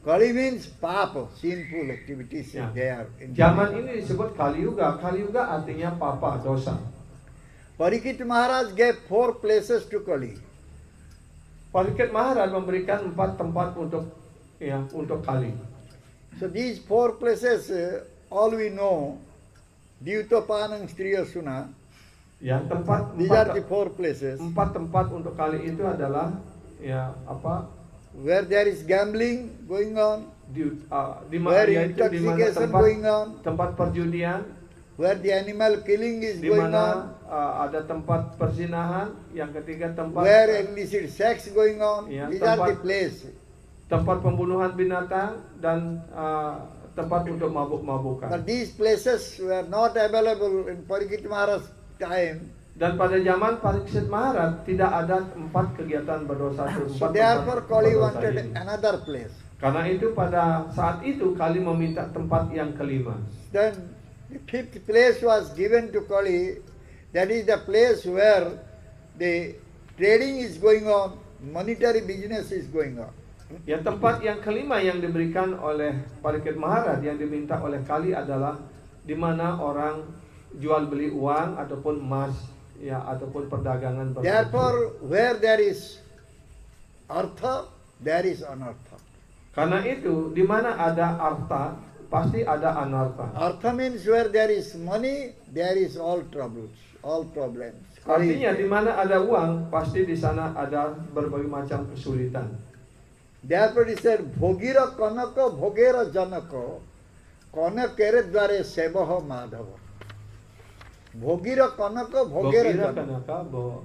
Kali means papa, sinful activities Ya. there. Zaman ini disebut Kali Yuga. Kali Yuga artinya papa, dosa. Parikshit Maharaj gave 4 places to Kali. Parikshit Maharaj memberikan 4 tempat untuk Kali. So these 4 places, all we know, Dyutopanang Striyasuna, Ya, these are the 4 places. 4 tempat untuk Kali itu adalah Where there is gambling going on, di where mana yaitu di mana intoxication going on, tempat perjudian, where the animal killing is di going mana on, ada tempat perzinahan, yang ketiga tempat where illicit sex going on. Ya, These are the tempat- places. tempat pembunuhan binatang dan tempat untuk mabuk-mabukan. But these places were not available in Parikshit Maharaj's time. Dan pada zaman Parikshit Maharaj tidak ada 4 kegiatan berdosa tersebut. So therefore Kali wanted another place. Karena itu pada saat itu Kali meminta tempat yang kelima. Then the 5th place was given to Kali. That is the place where the trading is going on, monetary business is going on. Ya, tempat yang kelima yang diberikan oleh Parikshit Maharaj yang diminta oleh Kali adalah di mana orang jual beli uang ataupun emas, ya, ataupun perdagangan berbentuk. Therefore, where there is artha, there is anartha. Karena itu di mana ada arta pasti ada anarta. Artha means where there is money, there is all troubles, all problems. Artinya di mana ada uang pasti di sana ada berbagai macam kesulitan. Therefore he said, Bhogira Kanaka Bhogera Janaka Kanakere Dware Sebaha Madhava. Bhogira Kanaka Bhogera Bokira Janaka. kanaka bo.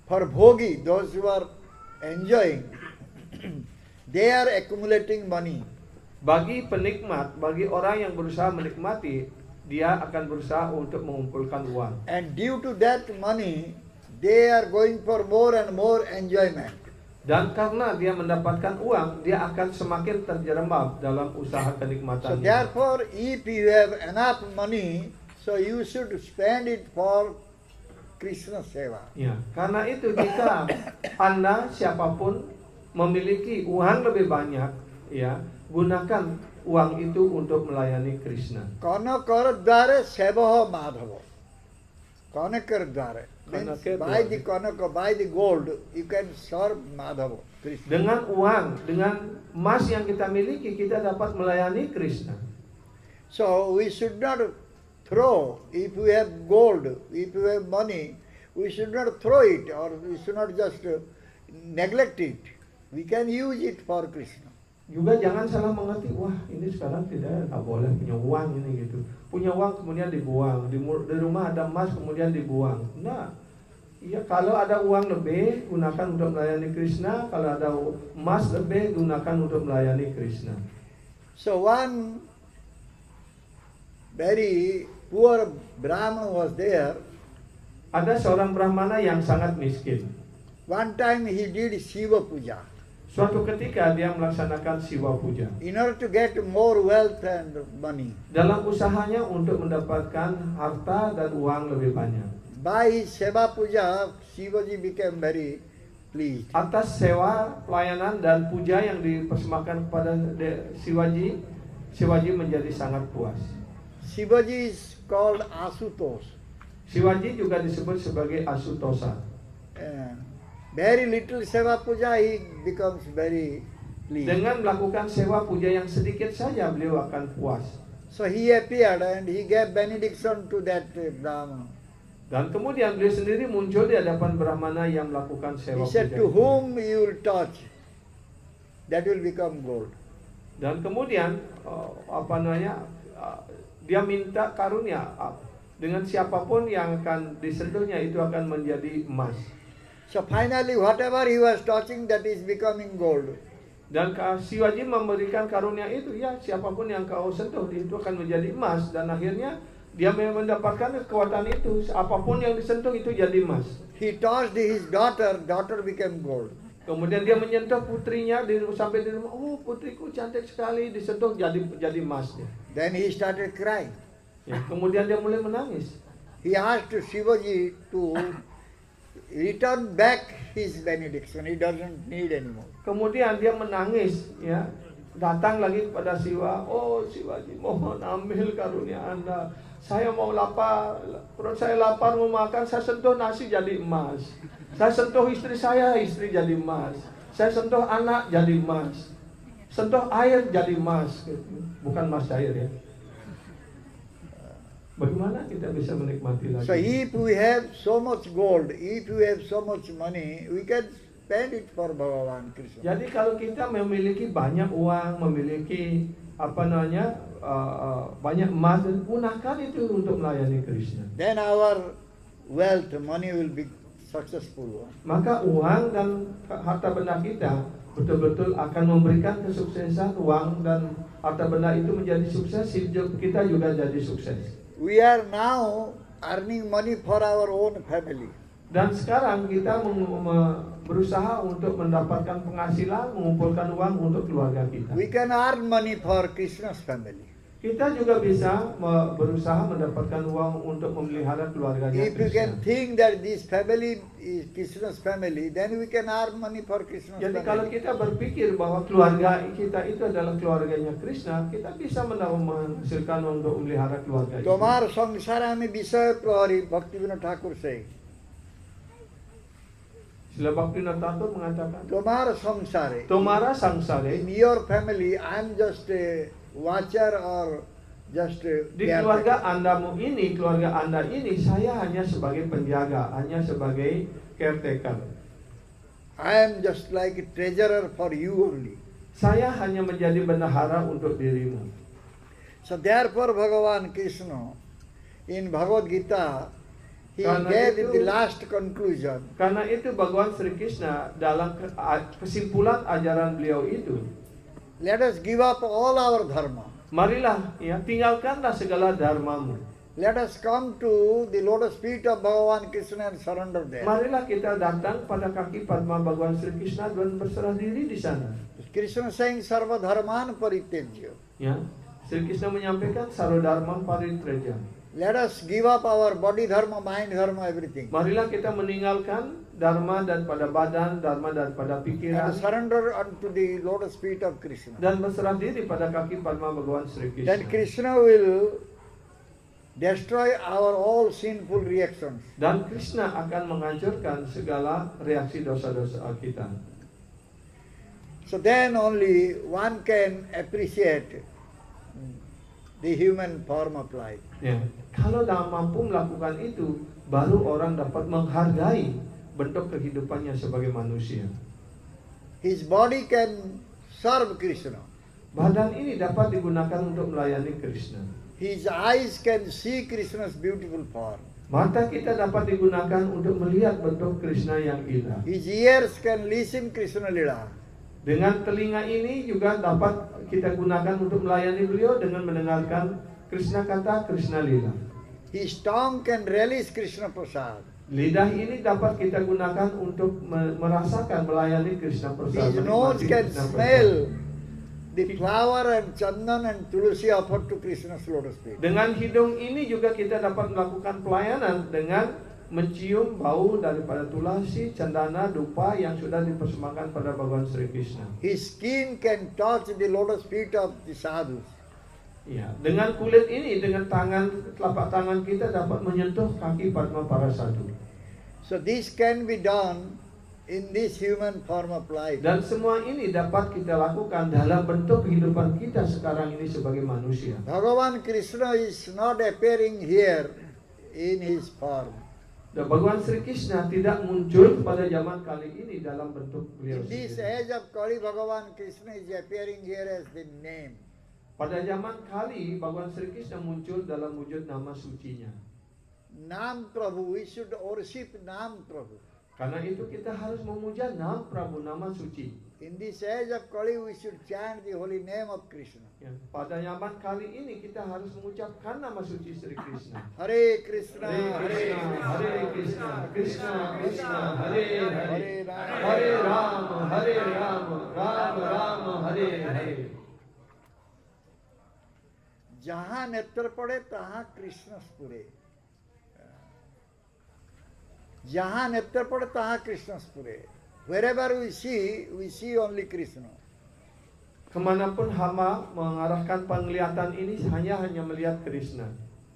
For Bhogi, those who are enjoying, they are accumulating money. Bagi penikmat, bagi orang yang berusaha menikmati, dia akan berusaha untuk mengumpulkan uang. And due to that money, they are going for more and more enjoyment. Dan karena dia mendapatkan uang, dia akan semakin terjerembab dalam usaha So kenikmatannya. therefore, if you have enough money, so you should spend it for Krishna Seva. Ya, karena itu jika Anda siapapun memiliki uang lebih banyak, ya, gunakan uang itu untuk melayani Krishna. Kanakar Dware Sevaha Madhava. Kanakar Dware. Means Kanakar by Dware. the Kanaka, by the gold, you can serve Madhava, Krishna. Dengan uang, dengan emas yang kita miliki, kita dapat melayani Krishna. So we should not throw, if we have gold, if we have money, we should not throw it or we should not just neglect it. We can use it for Krishna. Juga jangan salah mengerti, wah ini sekarang nggak boleh punya uang ini gitu. Punya uang kemudian dibuang, di rumah ada emas kemudian dibuang. Nah, iya, kalau ada uang lebih gunakan untuk melayani Krishna, kalau ada emas lebih gunakan untuk melayani Krishna. So one very poor Brahman was there. Ada seorang Brahmana yang sangat miskin. One time he did Shiva Puja. Suatu ketika dia melaksanakan Siwa Puja. In order to get more wealth and money, Dalam usahanya untuk mendapatkan harta dan uang lebih banyak. by his Seva Puja, Shivaji became very pleased. Atas sewa, pelayanan dan puja yang dipersembahkan kepada Shivaji menjadi sangat puas. Shivaji is called Asutosh. Shivaji juga disebut sebagai Asutosa. Very little seva puja, he becomes very pleased. Dengan melakukan sewa puja yang sedikit saja beliau akan puas. So he appeared and he gave benediction to that Brahmana. Dan kemudian beliau sendiri muncul di hadapan Brahmana yang melakukan He sewa said, puja. to whom you will touch, that will become gold. Dan kemudian dia minta karunia dengan siapapun yang akan disentuhnya itu akan menjadi emas. So finally, whatever he was touching, that is becoming gold. Dan Shivaji memberikan karunia itu, ya siapapun yang kau sentuh itu akan menjadi emas. Dan akhirnya dia mendapatkan kekuatan itu, apapun yang disentuh itu jadi emas. He touched his daughter, daughter became gold. Kemudian dia menyentuh putrinya sampai di rumah, oh putriku cantik sekali, disentuh jadi emas dia. Then he started crying. Ya, kemudian dia mulai menangis. He asked Shivaji to return back his benediction. He doesn't need anymore. Kemudian dia menangis, ya, datang lagi kepada Shiva. Oh Shivaji, mohon ambil karunia Anda. Saya mau lapar, perut saya lapar mau makan. Saya sentuh nasi jadi emas. Saya sentuh istri saya, istri jadi emas. Saya sentuh anak jadi emas. Sentuh air jadi emas. Bukan emas cair ya. Bagaimana kita bisa menikmati lagi? So if we have so much gold, if we have so much money, we can spend it for Bhagavan Krishna. Jadi kalau kita memiliki banyak uang, memiliki banyak emas, dan gunakan itu untuk melayani Krishna. Then our wealth, money will be successful. Maka uang dan harta benda kita betul-betul akan memberikan kesuksesan. Uang dan harta benda itu menjadi sukses, hidup kita juga jadi sukses. We are now earning money for our own family. Dan sekarang kita berusaha untuk mendapatkan penghasilan, mengumpulkan uang untuk keluarga kita. We can earn money for Krishna's family. Kita juga bisa berusaha mendapatkan uang untuk memelihara keluarganya If you can Krishna. think that this family is Krishna's family, then we can earn money for Krishna's Jadi kalau family. kita berpikir bahwa keluarga kita itu adalah keluarganya Krishna, kita bisa menghasilkan untuk memelihara keluarga itu. তোমার সংসারে আমি বিষয় প্রহরী ভক্তিবিনোদ ঠাকুর সেই Sila Bhaktivinoda Thakur mengatakan, তোমার সংসারে Tomara sangsare, in your family I am just a watcher or just a di caretaker. keluarga keluarga Anda ini, saya hanya sebagai penjaga, hanya sebagai caretaker. I am just like a treasurer for you only. Saya hanya menjadi bendahara untuk dirimu. So therefore Bhagavan Krishna in Bhagavad Gita he Karena gave itu- the last conclusion. Karena itu Bhagawan Sri Krishna dalam kesimpulan ajaran beliau itu, Let us give up all our dharma. marilah ya tinggalkanlah segala dharmamu. Let us come to the lotus feet of Bhagavan Krishna and surrender there. Marilah kita datang pada kaki Padma Bhagawan Sri Krishna dan berserah diri di sana. Krishna saying sarva dharman paritejya. Ya, Sri Krishna menyampaikan sarvodharman paritreja. Let us give up our body dharma, mind dharma, everything. Marilah kita meninggalkan dharma daripada badan, dharma daripada pikiran, And surrender unto the lotus feet of Krishna. dan berserah diri pada kaki Padma Bhagawan Sri Then Krishna. Krishna will destroy our all sinful reactions. Dan Krishna akan menghancurkan segala reaksi dosa-dosa kita. So then only one can appreciate the human form of life. Ya, kalau dah mampu melakukan itu, baru orang dapat menghargai bentuk kehidupannya sebagai manusia. His body can serve Krishna. Badan ini dapat digunakan untuk melayani Krishna. His eyes can see Krishna's beautiful form. Mata kita dapat digunakan untuk melihat bentuk Krishna yang indah. His ears can listen Krishna Lila. Dengan telinga ini juga dapat kita gunakan untuk melayani beliau dengan mendengarkan Krishna kata, Krishna lila. His tongue can relish Krishna Prasad. Lidah ini dapat kita gunakan untuk merasakan melayani Krishna Prasad. His nose menikmati can Krishna Prasad. smell the flower and chandan and tulsi offered to Krishna's lotus feet. Dengan hidung ini juga kita dapat melakukan pelayanan dengan mencium bau daripada tulasi, cendana, dupa yang sudah dipersembahkan pada Bhagawan Sri Krishna. His skin can touch the lotus feet of the sadhus. Ya, dengan kulit ini, dengan telapak tangan kita dapat menyentuh kaki Padma para sadhu. So this can be done in this human form of life. Dan semua ini dapat kita lakukan dalam bentuk kehidupan kita sekarang ini sebagai manusia. Bhagavan Krishna is not appearing here in his form. Dan Bhagawan Sri Krishna tidak muncul pada zaman kali ini dalam bentuk beliau In this sendiri. age of Kali, Bhagavan Krishna is appearing here as the name. Pada zaman kali Bhagawan Sri Krishna muncul dalam wujud nama sucinya. Nam Prabhu, we should worship Nam Prabhu. Karena itu kita harus memuja Nam Prabu, nama suci. In this age of Kali, we should chant the holy name of Krishna. Ya, pada zaman kali ini kita harus mengucapkan nama suci Sri Krishna. Hare Krishna, Hare Krishna, Hare Krishna, Krishna Krishna, Hare Hare, Hare Rama. Hare Rama, Hare Rama, Rama Rama, Hare Hare. जहाँ नेत्र पड़े तहाँ कृष्ण स्फुरे, जहाँ नेत्र पड़े तहाँ कृष्ण स्फुरे. Wherever we see only Krishna. Kemanapun hamba mengarahkan penglihatan ini hanya melihat Krishna.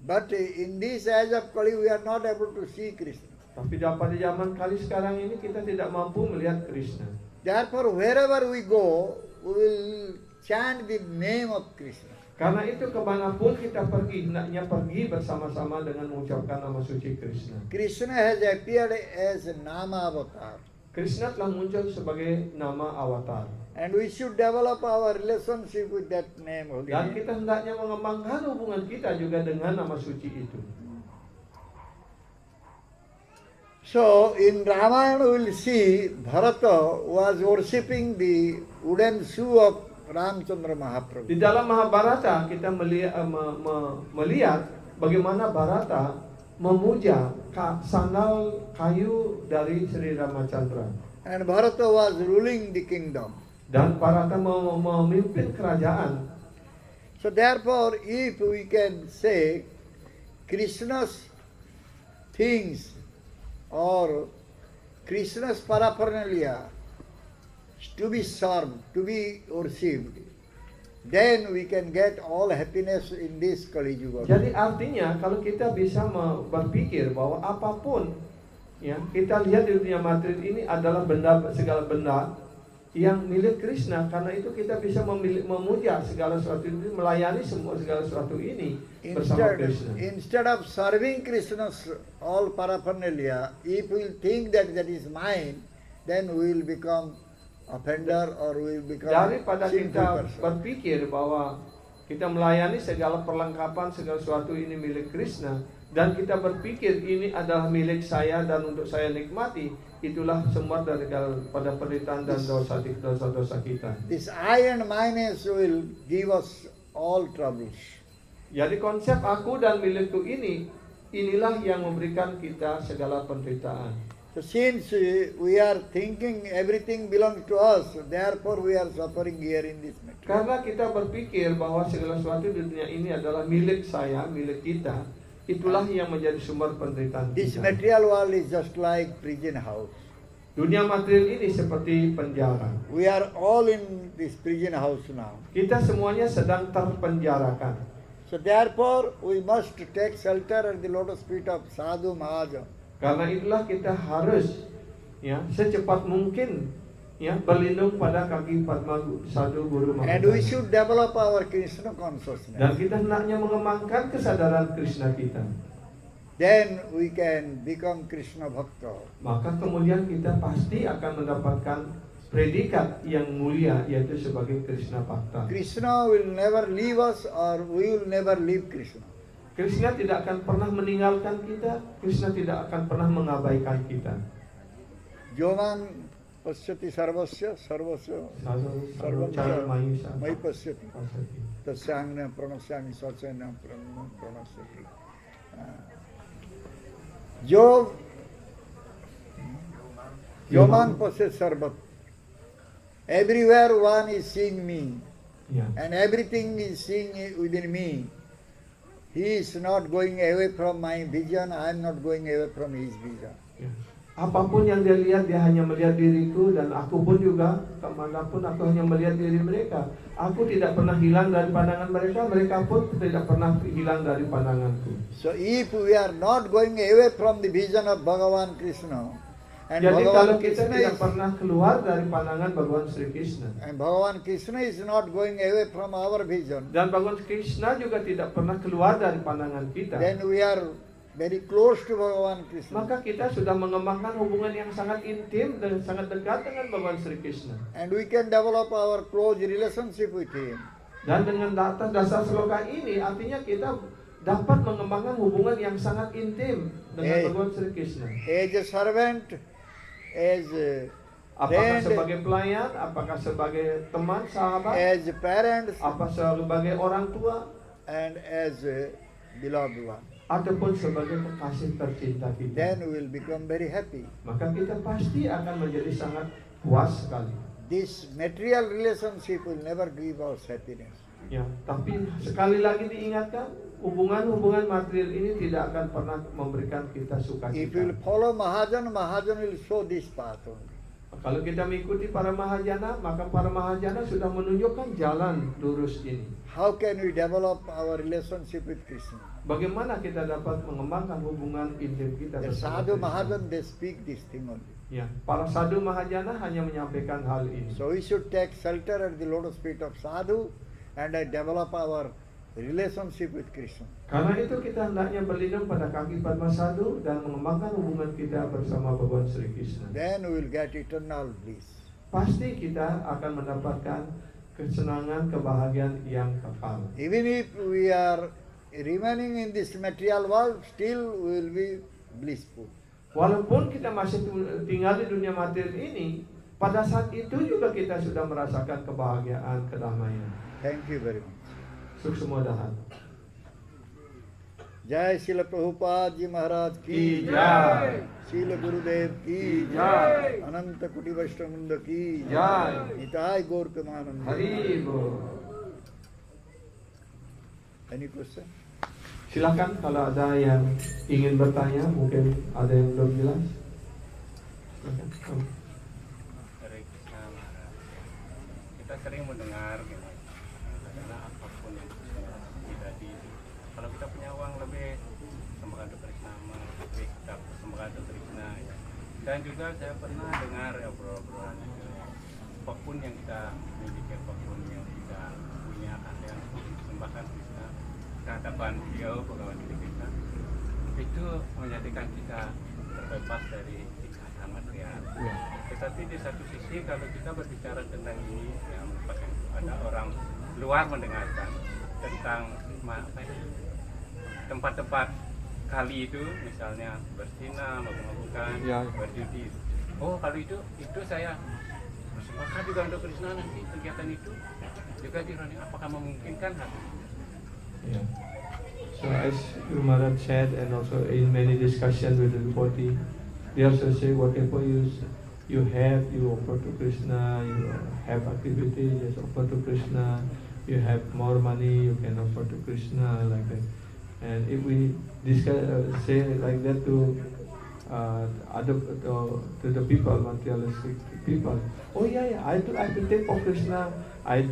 But in this age of Kali, we are not able to see Krishna. Tapi pada zaman kali sekarang ini kita tidak mampu melihat Krishna. Therefore, wherever we go, we will chant the name of Krishna. Karena itu kemanapun kita pergi, hendaknya pergi bersama-sama dengan mengucapkan nama suci Krishna. Krishna has appeared as Nama Avatar. Krishna telah muncul sebagai nama avatar. And we should develop our relationship with that name. Holy Dan name. kita hendaknya mengembangkan hubungan kita juga dengan nama suci itu. So, in Ramayana we will see Bharata was worshipping the wooden shoe of Ramchandra Mahaprabhu. Di dalam Mahabharata kita melihat bagaimana Bharata memuja sandal kayu dari Sri Ramachandra. And Bharata was ruling the kingdom. Dan Bharata memimpin kerajaan. So therefore, if we can say Krishna's things or Krishna's paraphernalia to be served, to be worshipped, then we can get all happiness in this Kali Yuga. Jadi artinya kalau kita bisa berpikir bahwa apapun ya kita lihat di dunia materi ini adalah segala benda yang milik Krishna, karena itu kita bisa memuja segala sesuatu ini, melayani segala sesuatu ini bersama Krishna. Instead of serving Krishna's all paraphernalia, if we think that is mine, then we will become offender or we will become Daripada sinful kita person. berpikir bahwa kita melayani segala perlengkapan, segala sesuatu ini milik Krishna, dan kita berpikir ini adalah milik saya dan untuk saya nikmati, itulah sumber daripada penderitaan dan dosa-dosa kita. This I and mineness will give us all troubles. Jadi konsep aku dan milikku inilah yang memberikan kita segala penderitaan. So since we are thinking everything belongs to us, therefore we are suffering here in this matter. Karena kita berpikir bahwa segala sesuatu di dunia ini adalah milik saya, milik kita, itulah yang menjadi sumber penderitaan This kita. material world is just like prison house. Dunia material ini seperti penjara. We are all in this prison house now. Kita semuanya sedang terpenjarakan. So therefore we must take shelter at the lotus feet of Sadhu Mahajan. Karena itulah kita harus ya secepat mungkin ya berlindung pada kaki Padma Sadhu Guru And we Maharaja. should develop our Krishna consciousness. Dan kita hendaknya mengembangkan kesadaran Krishna kita. Then we can become Krishna Bhakta. Maka kemudian kita pasti akan mendapatkan predikat yang mulia, yaitu sebagai Krishna Bhakta. Krishna will never leave us or we will never leave Krishna. Krishna tidak akan pernah meninggalkan kita, Krishna tidak akan pernah mengabaikan kita. Yoman pasyati sarvasya sarvasya sarvam mai pasyati. Tasyangna pranasyami satsena pranasyati. Yoman pasyati sarvat. Everywhere one is seeing me, Ya. and everything is seeing within me. He is not going away from my vision, I am not going away from his vision. Ya. Apapun yang dia lihat, dia hanya melihat diriku, dan aku pun juga kemanapun aku hanya melihat diri mereka. Aku tidak pernah hilang dari pandangan mereka, mereka pun tidak pernah hilang dari pandanganku. So if we are not going away from the vision of Bhagavan Krishna, and Jadi kalau Bhagavan kita Krishna tidak is, pernah keluar dari pandangan Bhagavan Sri Krishna, and Bhagavan Krishna is not going away from our vision, dan Bhagavan Krishna juga tidak pernah keluar dari pandangan kita, then we are very close to Bhagavan Krishna. maka kita sudah mengembangkan hubungan yang sangat intim dan sangat dekat dengan Bhagavan Sri Krishna. And we can develop our close relationship with him. Dan dengan atas dasar sloka ini, artinya kita dapat mengembangkan hubungan yang sangat intim dengan Bhagavan Sri Krishna. As a servant, as a Apakah friend, sebagai pelayan, apakah sebagai teman, sahabat, as a parent, apa sebagai orang tua, and as a beloved one. ataupun sebagai kekasih tercinta kita, Then we will become very happy. maka kita pasti akan menjadi sangat puas sekali. This material relationship will never give us happiness. Ya, tapi sekali lagi diingatkan, hubungan-hubungan material ini tidak akan pernah memberikan kita If we sukacita. will follow Mahajan, Mahajan will show this path only. Kalau kita mengikuti para mahajana, maka para mahajana sudah menunjukkan jalan lurus ini. How can we develop our relationship with Krishna? Bagaimana kita dapat mengembangkan hubungan intim kita The bersama sadhu Krishna? Mahajan, they speak this thing only. Ya, para sadhu mahajana hanya menyampaikan hal ini. So we should take shelter at the lotus feet of sadhu and develop our relationship with Krishna. Karena itu kita hendaknya berlindung pada kaki Padma Sadhu dan mengembangkan hubungan kita bersama Bhagavan Sri Krishna. Then we will get eternal bliss. Pasti kita akan mendapatkan kesenangan, kebahagiaan yang kekal. Even if we are remaining in this material world, still we will be blissful. Walaupun kita masih tinggal di dunia materi ini, pada saat itu juga kita sudah merasakan kebahagiaan, kedamaian. Thank you very much. Suksemodahan. Jai Srila Prabhupada Ji Maharaj Ki ki jai. Srila Gurudev ki Jai. Ananta Kuti Vaishnavrinda ki Jai. Nitai Gaur Premanande. Hari Bo. Any question? Silakan kalau ada yang ingin bertanya, mungkin ada yang belum jelas. Silakan. Hare Krishna Maharaj. Kita sering mendengar gitu, karena apapun yang kita di, kalau kita punya uang lebih, sembahkan untuk Krishna, lebih kita sembahkan untuk Krishna. Ya. Dan juga saya pernah dengar obrolan itu, apapun yang kita miliki, apapun yang kita punya, yang sembahkan Krishna ke hadapan beliau, Bhagawan Sri Krishna, itu menjadikan kita terbebas dari ikatan material. Ya. Tetapi di satu sisi kalau kita berbicara tentang ini, yang merupakan ada orang luar mendengarkan tentang apa ya, tempat-tempat kali itu, misalnya berzina, mabuk-mabukan, Ya. berjudi. Oh, kalau itu saya bersembahkan juga untuk Krishna, nanti kegiatan itu juga dirani. Apakah memungkinkan hal itu? Yeah. So as Guru Maharaj said, and also in many discussions with the devotee, they also say whatever you have, you offer to Krishna. You have activities, just offer to Krishna. You have more money, you can offer to Krishna, like that. And if we discuss, say like that to the people, materialistic people, oh yeah, I will take for Krishna. I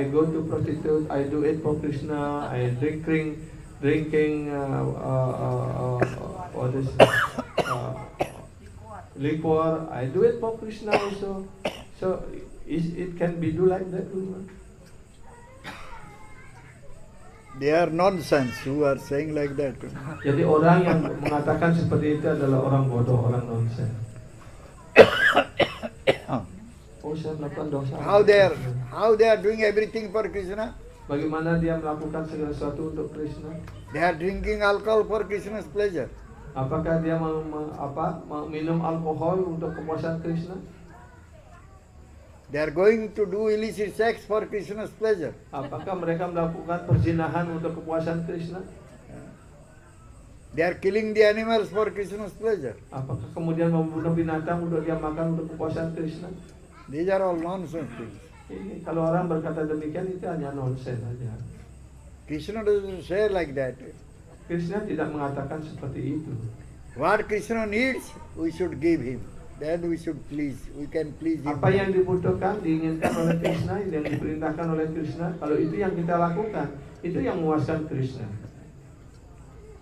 go to prostitute. I do it for Krishna. I drinking what is liquor. I do it for Krishna also. So it can be do like that. They are nonsense who are saying like that. Jadi orang yang mengatakan seperti itu adalah orang bodoh, orang nonsen. Oh, saya melakukan dosa. How they are doing everything for Krishna? Bagaimana dia melakukan segala sesuatu untuk Krishna? They are drinking alcohol for Krishna's pleasure. Apakah dia mau minum alkohol untuk kepuasan Krishna? They are going to do illicit sex for Krishna's pleasure. Apakah mereka melakukan perzinahan untuk kepuasan Krishna? They are killing the animals for Krishna's pleasure. Apakah kemudian membunuh binatang untuk dia makan untuk kepuasan Krishna? These are all nonsense things. Ini, kalau orang berkata demikian itu hanya nonsen saja. Krishna doesn't say like that. Krishna tidak mengatakan seperti itu. What Krishna needs, we should give him. Then we should please. We can please him. Apa yang dibutuhkan, diinginkan oleh Krishna, yang diperintahkan oleh Krishna, kalau itu yang kita lakukan, itu yang memuaskan Krishna.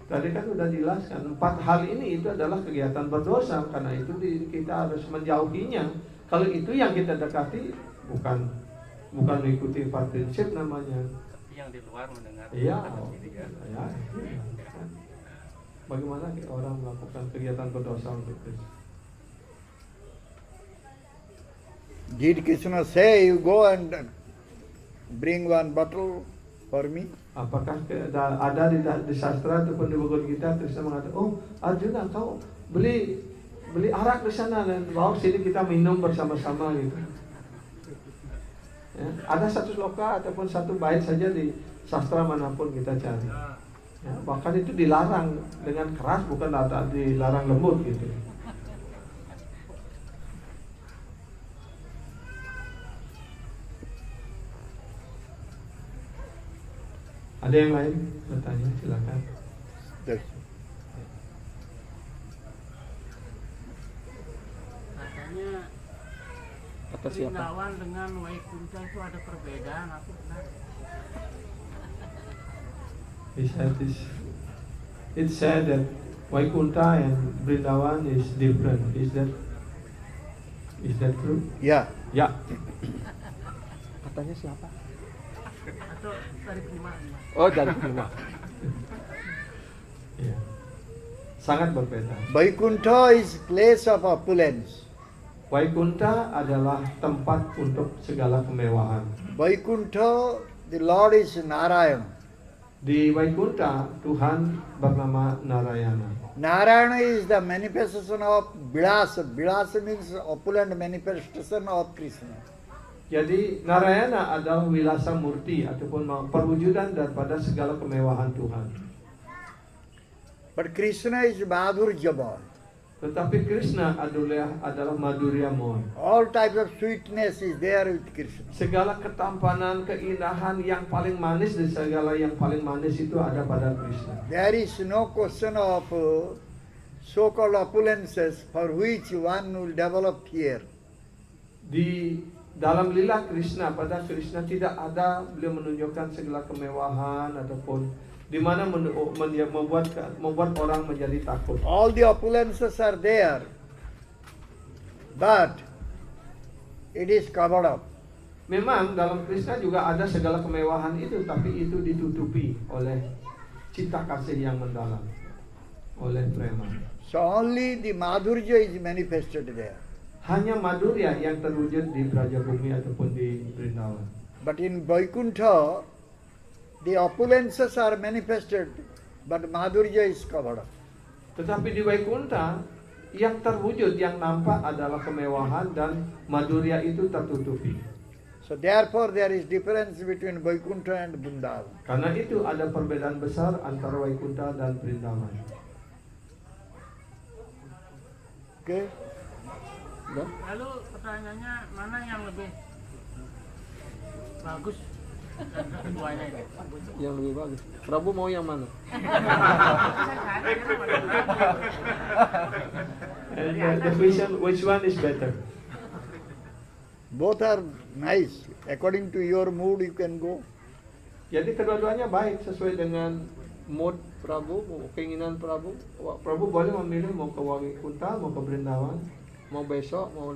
Tadi kan sudah dijelaskan, 4 hal ini itu adalah kegiatan berdosa, karena itu kita harus menjauhinya. Kalau itu yang kita dekati, bukan mengikuti 4 prinsip namanya. Tapi yang di luar mendengar Iya. kata sini kan. Ya. Bagaimana orang melakukan kegiatan berdosa untuk Krishna? Did Krishna say, you go and bring 1 bottle for me? Apakah ada di sastra ataupun di Bhagavad Gita Krishna mengatakan, oh Arjuna kau beli arak di sana dan bawa sini kita minum bersama-sama gitu. Ya, ada satu sloka ataupun satu bait saja di sastra manapun kita cari. Ya, bahkan itu dilarang dengan keras, bukan dilarang lembut gitu. Ada yang lain bertanya, silakan. Katanya Kata siapa? Vrindavan dengan Waikunta itu ada perbedaan, aku benar. It's said that Vaikunta and Vrindavan is different. Is that true? Yeah. Ya. Katanya siapa? Atau dari prima. Oh, dari Bima. Ya. Sangat berbeda. Vaikuntha is place of opulence. Vaikunta adalah tempat untuk segala kemewahan. Vaikuntha, the Lord is Narayana. Di Vaikunta, Tuhan bernama Narayana. Narayana is the manifestation of Vilasa. Vilasa means opulent manifestation of Krishna. Jadi Narayana adalah wilasa murti ataupun perwujudan daripada segala kemewahan Tuhan. But Krishna is Madhurya boy. Tetapi Krishna adalah Madhurya Moy. All types of sweetness is there with Krishna. Segala ketampanan, keindahan yang paling manis dan segala yang paling manis itu ada pada Krishna. There is no question of so-called opulences for which one will develop fear. Di dalam lila Krishna, pada Krishna tidak ada beliau menunjukkan segala kemewahan ataupun di mana membuat orang menjadi takut. All the opulences are there, but it is covered up. Memang dalam Krishna juga ada segala kemewahan itu, tapi itu ditutupi oleh cinta kasih yang mendalam, oleh prema. So only the Madhurya is manifested there. Hanya Madhurya yang terwujud di Brajabumi ataupun di Vrindavan. But in Vaikuntha, the opulences are manifested, but Madhurya is covered up. Tetapi di Vaikunta yang terwujud, yang nampak adalah kemewahan dan Madhurya itu tertutupi. So therefore there is difference between Vaikuntha and Vrindavan. Karena itu ada perbedaan besar antara Vaikunta dan Vrindavan. Okay? Lalu pertanyaannya, mana yang lebih bagus dan keduanya itu? Yang lebih bagus. Prabu mau yang mana? And the question, which one is better? Both are nice. According to your mood, you can go. Jadi kedua-duanya baik sesuai dengan mood Prabu, keinginan Prabu. Prabu boleh memilih mau ke Vaikunta, mau ke Vrindavan, mau besok, mau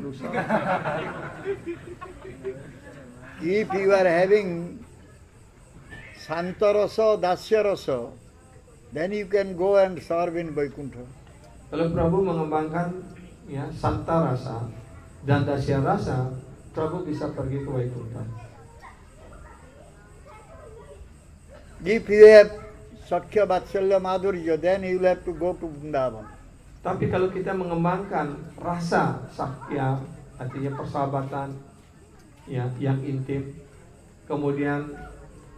lusa. If you are having Santarasa, Dasyarasa, then you can go and serve in Vaikuntha. Kalau Prabu mengembangkan ya Santa rasa dan Dasya rasa, Prabu bisa pergi ke Vaikunta. If you have Sakya, Vatsalya, Madhurya, then you will have to go to Vrindavan. Tapi kalau kita mengembangkan rasa sakya, artinya persahabatan ya yang intim, kemudian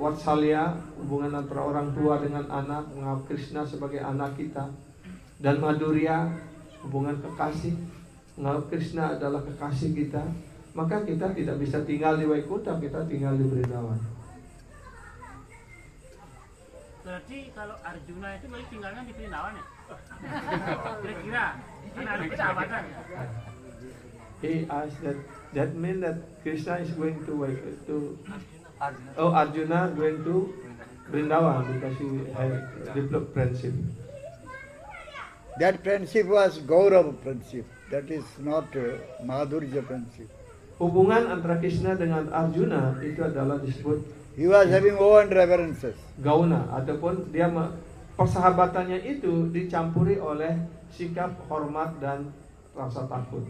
Vatsalya, hubungan antara orang tua dengan anak, menganggap Krishna sebagai anak kita, dan Madhurya, hubungan kekasih, menganggap Krishna adalah kekasih kita, maka kita tidak bisa tinggal di Vaikunta, kita tinggal di Vrindavan. Berarti kalau Arjuna itu berarti tinggalnya di Vrindavan ya? Kira-kira. Karena ada sahabatan ya. He asked that means that Krishna is going to Arjuna going to Vrindavan because he had developed friendship. That friendship was Gaurav friendship. That is not Madhurya friendship. Hubungan antara Krishna dengan Arjuna itu adalah disebut He was having awe and reverences. gauna ataupun dia persahabatannya itu dicampuri oleh sikap hormat dan rasa takut.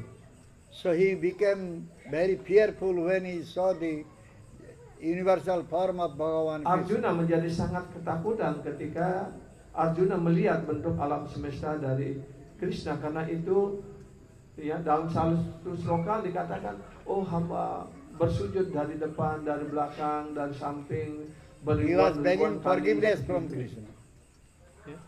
So he became very fearful when he saw the universal form of Bhagavan Krishna. Arjuna menjadi sangat ketakutan ketika Arjuna melihat bentuk alam semesta dari Krishna, karena itu ya dalam salah satu sloka dikatakan, oh hamba bersujud dari depan, dari belakang, dari samping, He was beribuan begging kali. forgiveness from Krishna. Ya.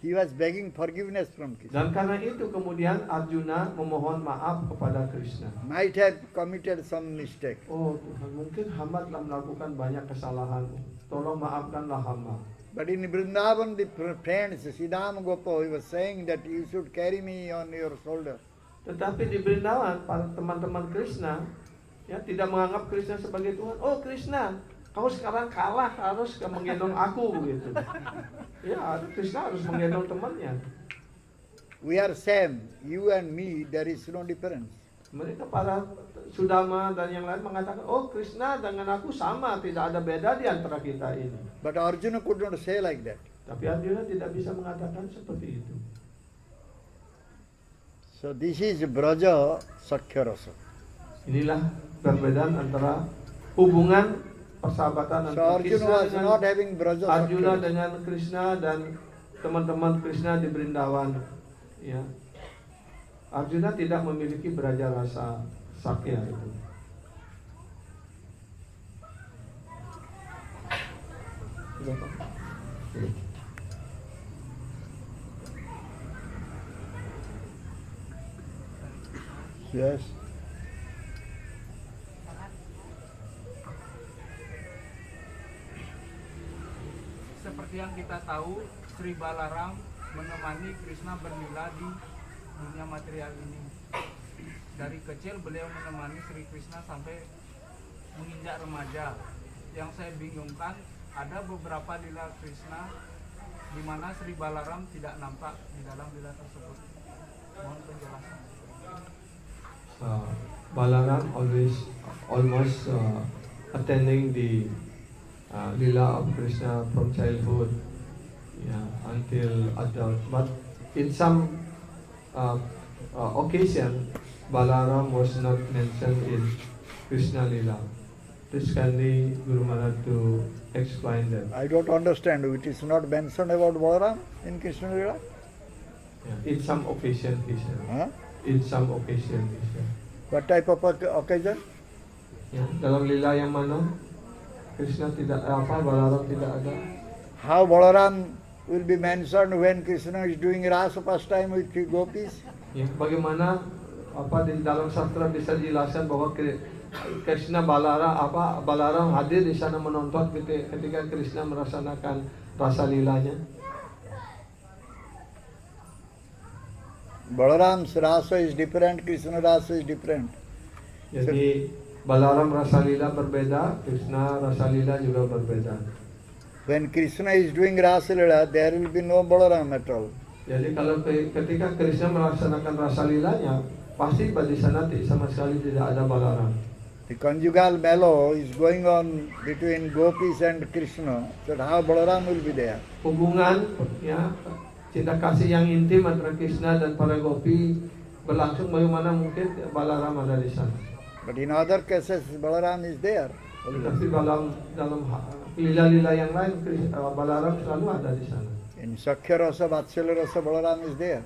He was begging forgiveness from Krishna. Dan karena itu kemudian Arjuna memohon maaf kepada Krishna. Might have committed some mistake. Oh Tuhan, mungkin hamba telah melakukan banyak kesalahan. Tolong maafkanlah hamba. But in Vrindavan, the friends, Siddham Gopa, he was saying that you should carry me on your shoulder. Tetapi di Vrindavan, para teman-teman Krishna ya tidak menganggap Krishna sebagai Tuhan. Oh Krishna, kamu sekarang kalah, harus menggendong aku begitu. Ya, Krishna harus menggendong temannya. We are same, you and me, there is no difference. Mereka para Sudama dan yang lain mengatakan, oh Krishna dengan aku sama, tidak ada beda di antara kita ini. But Arjuna could not say like that. Tapi Arjuna tidak bisa mengatakan seperti itu. So this is Braja Sakhya Rasa. Inilah perbedaan antara hubungan persahabatan So antara Arjuna Krishna was dengan not having Braja Arjuna Sakhya Rasa. dengan Krishna dan teman-teman Krishna di Vrindavan. Ya. Arjuna tidak memiliki braja rasa sakya itu. Sudah, Pak? Oke. Yes. Seperti yang kita tahu, Sri Balaram menemani Krishna berlila di dunia material ini. Dari kecil beliau menemani Sri Krishna sampai menginjak remaja. Yang saya bingungkan, ada beberapa lila Krishna di mana Sri Balaram tidak nampak di dalam lila tersebut. Mohon penjelasan. Balaram almost attending the lila of Krishna from childhood, until adult. But in some occasion, Balaram was not mentioned in Krishna lila. Please kindly Guru Maharaj to explain that. I don't understand. It is not mentioned about Balaram in Krishna Lila? In some occasion, he said. Huh? In some occasion, he said. What type of occasion? Ya, dalam lila yang mana Krishna tidak Balaram tidak ada. How Balaram will be mentioned when Krishna is doing rasa pastime with the gopis? Ya, bagaimana di dalam sastra bisa dijelaskan bahwa Krishna Balaram hadir di sana menonton ketika Krishna merasakan rasa lilanya. Balaram's rasa is different, Krishna rasa is different. Jadi Balaram rasa lila berbeda, Krishna rasa lila juga berbeda. When Krishna is doing rasa lila, there will be no Balaram at all. Jadi kalau ketika Krishna melaksanakan rasa lilanya, pasti di sana sama sekali tidak ada Balaram. The conjugal mellow is going on between gopis and Krishna, so how Balaram will be there? Hubungan ya cinta kasih yang intim antara Krishna dan para gopi berlangsung, bagaimana mungkin Balaram ada di sana. But in other cases, Balaram is there. Tapi dalam lila-lila yang lain Balaram selalu ada di sana. In Sakhya Rasa, Vatsalya Rasa, Balaram is there.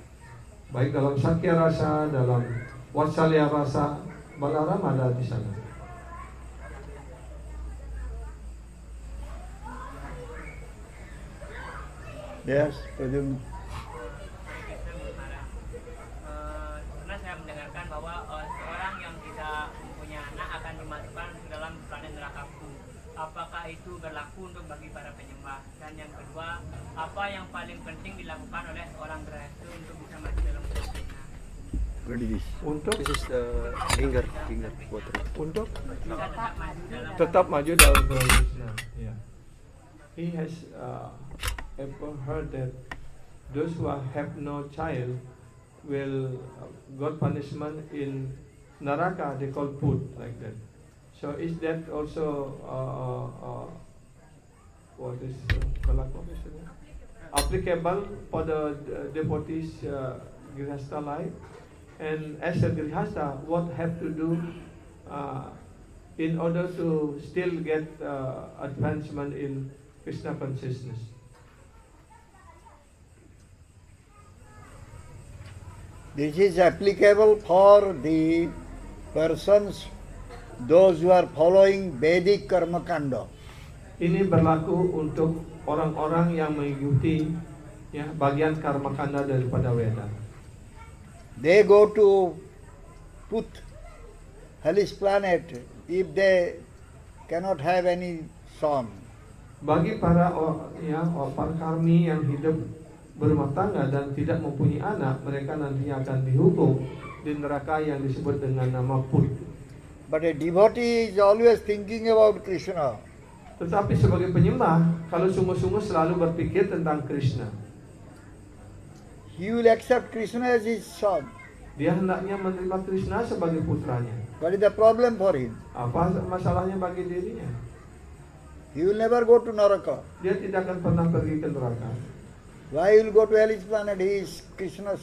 Baik dalam Sakya rasa, dalam Vatsalya rasa, Balaram ada di sana. Yes, Pradyumna. Pernah saya mendengarkan bahwa seorang yang tidak mempunyai anak akan dimasukkan ke dalam planet neraka. apakah itu berlaku untuk bagi para penyembah? Dan yang kedua, apa yang paling penting dilakukan oleh seorang Grihasta untuk bisa maju dalam Krishna? Untuk This is the finger water. untuk Bisa tetap maju dalam tetap maju dalam Tuhan Krishna. Ya. He has ever heard that those who have no child will got punishment in Naraka. They call put like that. So is that also what is applicable for the devotees Grihastha life? And as a Grihastha, what have to do in order to still get advancement in Krishna consciousness? This is applicable for the persons, those who are following Vedic Karma Kanda. Ini berlaku untuk orang-orang yang mengikuti ya bagian karma kanda daripada Weda. They go to Put, hellish planet, if they cannot have any son. Bagi para para karmi yang hidup berumah tangga dan tidak mempunyai anak, mereka nantinya akan dihukum di neraka yang disebut dengan nama Put. But a devotee is always thinking about Krishna. Tetapi sebagai penyembah, kalau sungguh-sungguh selalu berpikir tentang Krishna, He will accept Krishna as his son. dia hendaknya menerima Krishna sebagai putranya. What is the problem for him? Apa masalahnya bagi dirinya? He will never go to Naraka. Dia tidak akan pernah pergi ke neraka. Why he will go to hellish planet? He is Krishna's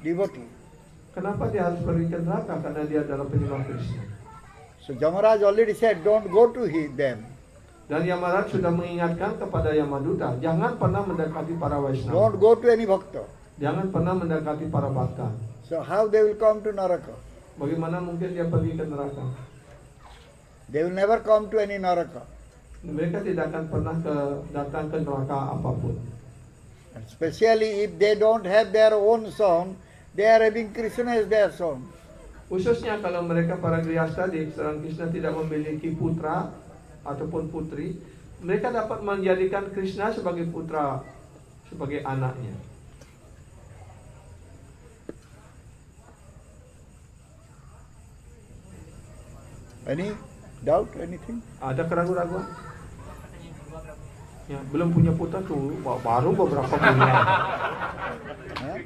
devotee. Kenapa dia harus pergi ke neraka? Karena dia adalah penyembah Krishna. So Jamaraj already said, don't go to them. Dan Yamaraj sudah mengingatkan kepada Yamaduta, jangan pernah mendekati para Vaishnava. Don't go to any bhakta. Jangan pernah mendekati para bhakta. So how they will come to Naraka? Bagaimana mungkin dia pergi ke neraka? They will never come to any Naraka. Mereka tidak akan pernah datang ke neraka apapun. Especially if they don't have their own son, they are having Krishna as their son. Khususnya kalau mereka para Grihastha di Sedang Krishna tidak memiliki putra ataupun putri, mereka dapat menjadikan Krishna sebagai putra, sebagai anaknya. Any doubt, anything? Ada keraguan-keraguan? Ya, belum punya putra tuh, baru beberapa bulan. Huh?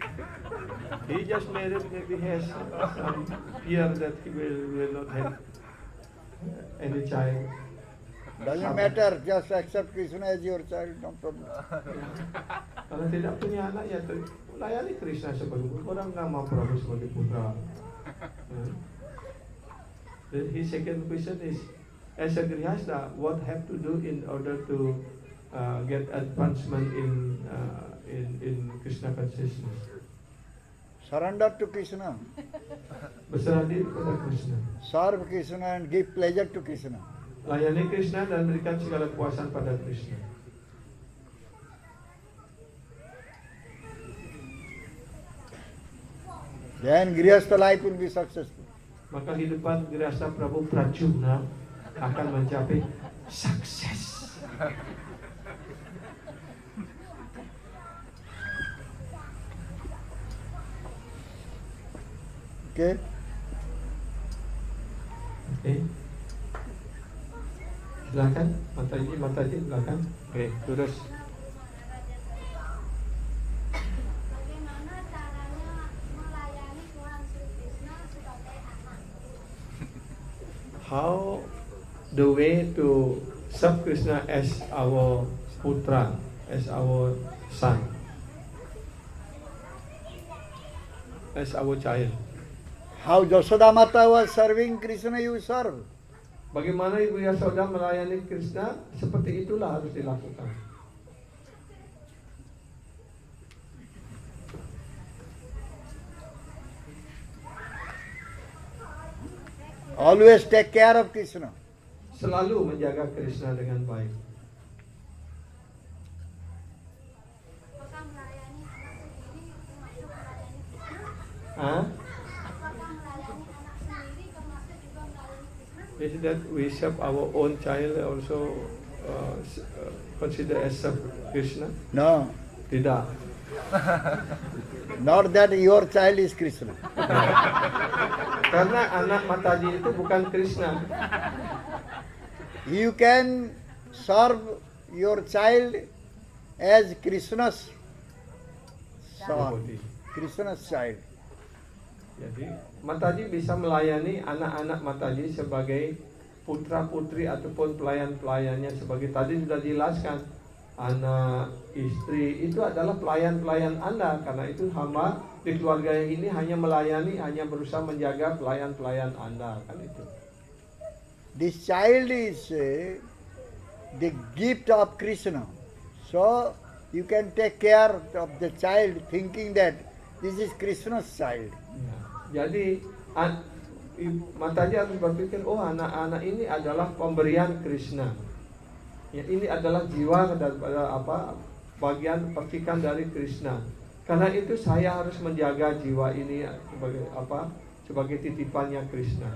He just married, maybe has some fear that he will not have any child. Doesn't matter, just accept Krishna as your child, no problem. Kalau tidak punya anak ya layani Krishna sebagai orang nama Prabhu sebagai putra. His second question is, as a Grihastha, what have to do in order to get advancement in Krishna consciousness? Surrender to Krishna. Berserah diri kepada Krishna. Serve Krishna and give pleasure to Krishna. Layani Krishna dan berikan segala kepuasan pada Krishna. Then Grihastha life will be successful. Maka kehidupan Grihastha Prabu Prajuna akan mencapai sukses. Okay? Oke. Silakan, Mataji, silakan. Oke, terus. Bagaimana caranya melayani Tuhan Sri Krishna sebagai anak? How the way to serve Krishna as our putra, as our son, as our child. How Jashoda Mata was serving Krishna, you serve. Bagaimana Ibu Yasoda melayani Krishna, seperti itulah harus dilakukan. Always take care of Krishna. Selalu menjaga Krishna dengan baik. Apakah melayani anak sendiri termasuk melayani Krishna? Hah? Apakah melayani anak sendiri termasuk juga melayani Krishna? Is that we serve our own child also consider as serve Krishna? No, Tidak. not that your child is Krishna. Karena anak Mataji itu bukan Krishna. You can serve your child as Krishna's son, Krishna's child. Jadi Mataji bisa melayani anak-anak Mataji sebagai putra-putri ataupun pelayan-pelayannya, sebagai tadi sudah dijelaskan, anak, istri itu adalah pelayan-pelayan Anda, karena itu hamba di keluarga yang ini hanya melayani, hanya berusaha menjaga pelayan-pelayan Anda, kan itu. This child is the gift of Krishna. So you can take care of the child thinking that this is Krishna's child. Jadi Mataji harus berpikir, oh anak-anak ini adalah pemberian Krishna. Ya, ini adalah jiwa daripada bagian percikan dari Krishna. Karena itu saya harus menjaga jiwa ini sebagai titipannya Krishna.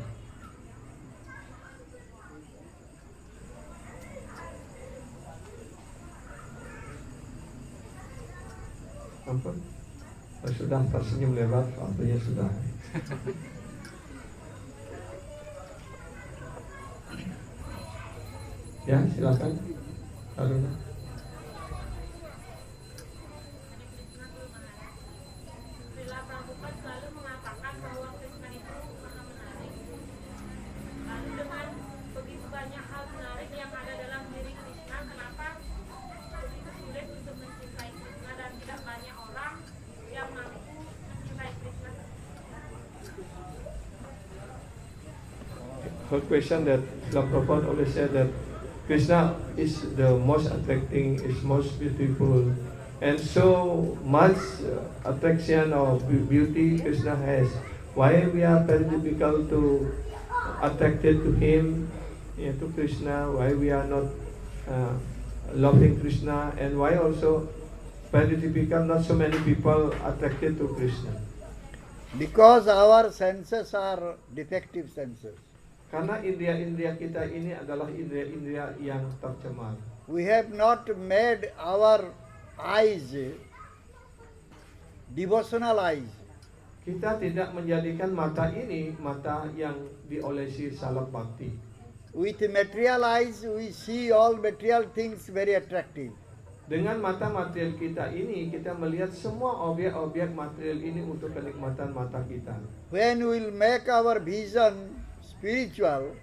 Ampun, sudah tersenyum lebar, waktunya sudah. Ya, silakan, Karuna. Srila Prabhupada selalu mengatakan bahwa Krishna itu maha menarik. Lalu dengan begitu banyak hal menarik yang ada dalam diri Krishna, kenapa begitu sulit untuk mencintai Krishna dan tidak banyak orang yang mampu mencintai Krishna? Her question that Srila Prabhupada always said that Krishna is the most attracting, is most beautiful, and so much attraction of beauty Krishna has. Why we are very difficult to attracted to him, to Krishna? Why we are not loving Krishna, and why also very difficult? Not so many people attracted to Krishna. Because our senses are defective senses. Karena indria-indria kita ini adalah indria-indria yang tercemar. We have not made our eyes devotional eyes. Kita tidak menjadikan mata ini mata yang diolesi salep bakti. With material eyes, we see all material things very attractive. Dengan mata material kita ini, kita melihat semua objek-objek material ini untuk kenikmatan mata kita. When we will make our vision spiritual,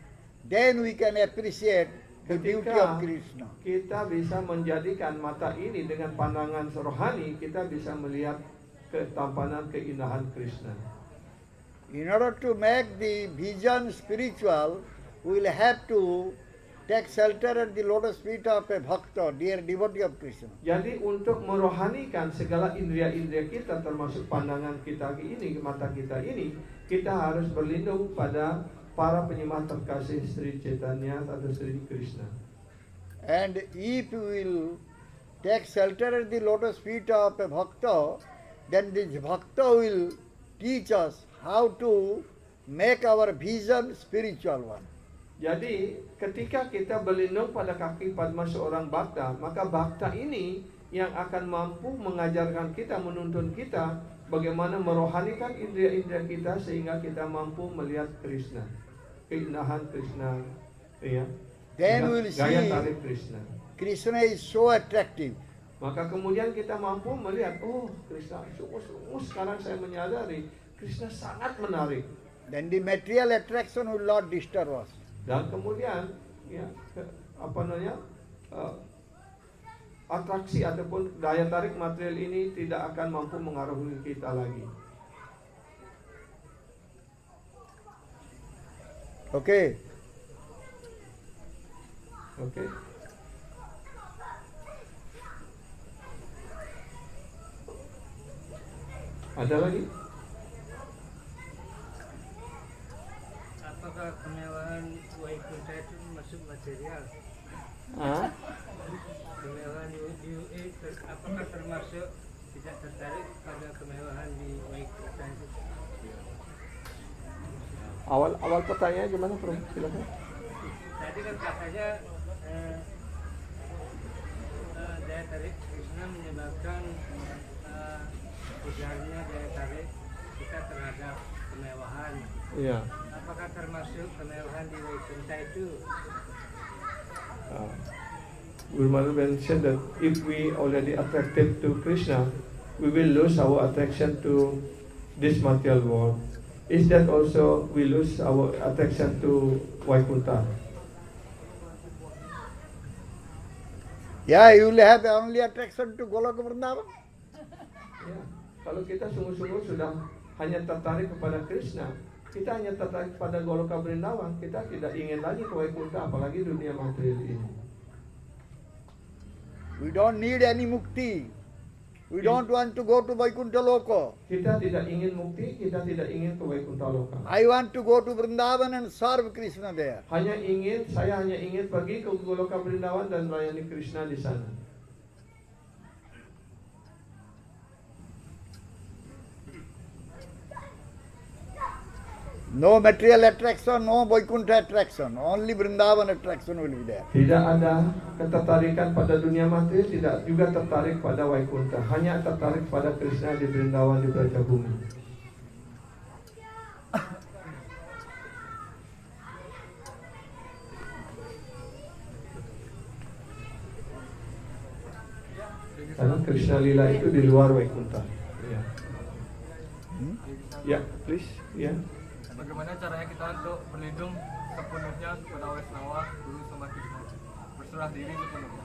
then we can appreciate the beauty of Krishna. Kita bisa menjadikan mata ini dengan pandangan rohani, kita bisa melihat ketampanan, keindahan Krishna. In order to make the vision spiritual, we will have to take shelter at the lotus feet of a bhakta, dear devotee of Krishna. Jadi untuk merohanikan segala indria-indria kita, termasuk pandangan kita ini, mata kita ini, kita harus berlindung pada para penyembah terkasih Sri Chaitanya atau Sri Krishna. And if we will take shelter at the lotus feet of a bhakta, then this bhakta will teach us how to make our vision spiritual one. Jadi ketika kita berlindung pada kaki Padma seorang bhakta, maka bhakta ini yang akan mampu mengajarkan kita, menuntun kita bagaimana merohanikan indria-indria kita sehingga kita mampu melihat Krishna, keindahan Krishna, ya. Then we will Gaya see tarik Krishna. Krishna is so attractive. Maka kemudian kita mampu melihat, oh Krishna, sungguh sekarang saya menyadari Krishna sangat menarik. Then the material attraction will not disturb us. Dan kemudian, ya, atraksi ataupun daya tarik material ini tidak akan mampu mengaruhi kita lagi. Okay. Oke. Ada lagi? Apakah kemewahan Waikunta itu masuk material? Kemewahan di apakah termasuk tidak tertarik pada kemewahan di Waikunta itu? Awal pertanyaan gimana, Bro? Silakan. tadi kan katanya daya tarik Krishna menyebabkan ujarnya daya tarik kita terhadap kemewahan. Iya. Apakah termasuk kemewahan di Vaikuntha itu? Guru Maharaj mentioned that if we already attracted to Krishna, we will lose our attraction to this material world. Is that also we lose our attraction to Vaikuntha? Yeah, you will have only attraction to Goloka Vrindavan. Ya, kalau kita sungguh-sungguh sudah hanya tertarik kepada Krishna, kita hanya tertarik pada Goloka Vrindavan, kita tidak ingin lagi ke Vaikuntha, apalagi dunia material ini. We don't need any mukti. We don't want to go to Vaikuntha Loka. Kita tidak ingin mukti, kita tidak ingin ke Vaikuntha Loka. I want to go to Vrindavan and serve Krishna there. Saya hanya ingin pergi ke Goloka Vrindavan dan melayani Krishna di sana. No material attraction, no Vaikuntha attraction. Only Vrindavan attraction will be there. Tidak ada ketertarikan pada dunia materi, tidak juga tertarik pada Vaikuntha. Hanya tertarik pada Krishna di Vrindavan, di Brajabumi. Karena Krishna Lila itu di luar Vaikuntha. Ya, ya, please, ya. Bagaimana caranya kita untuk berlindung sepenuhnya kepada Waisnawa, Guru sama Krishna? Berserah diri sepenuhnya.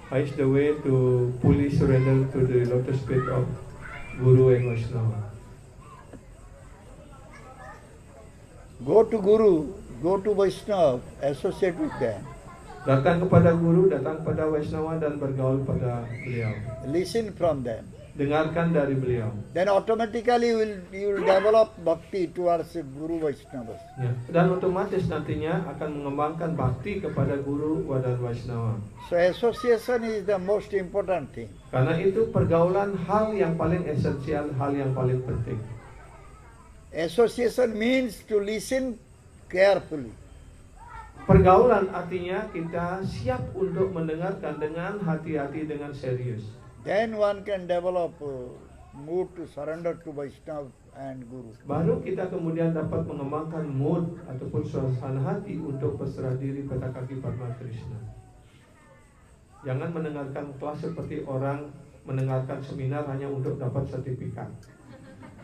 How is the way to fully surrender to the lotus feet of Guru and Vaishnava? Go to Guru, go to Vaishnava, associate with them. Datang kepada Guru, datang kepada Vaishnava dan bergaul pada beliau. Listen from them. Dengarkan dari beliau. Then automatically you will develop bhakti towards Guru Vaishnavas. Ya. Dan otomatis nantinya akan mengembangkan bakti kepada Guru dan Vaishnava. So association is the most important thing. Karena itu pergaulan hal yang paling esensial, hal yang paling penting. Association means to listen carefully. Pergaulan artinya kita siap untuk mendengarkan dengan hati-hati, dengan serius. Then one can develop mood to surrender to Vaishnava and Guru. Baru kita kemudian dapat mengembangkan mood ataupun suasana hati untuk berserah diri pada kaki Padma Krishna. Jangan mendengarkan kelas seperti orang mendengarkan seminar hanya untuk dapat sertifikat.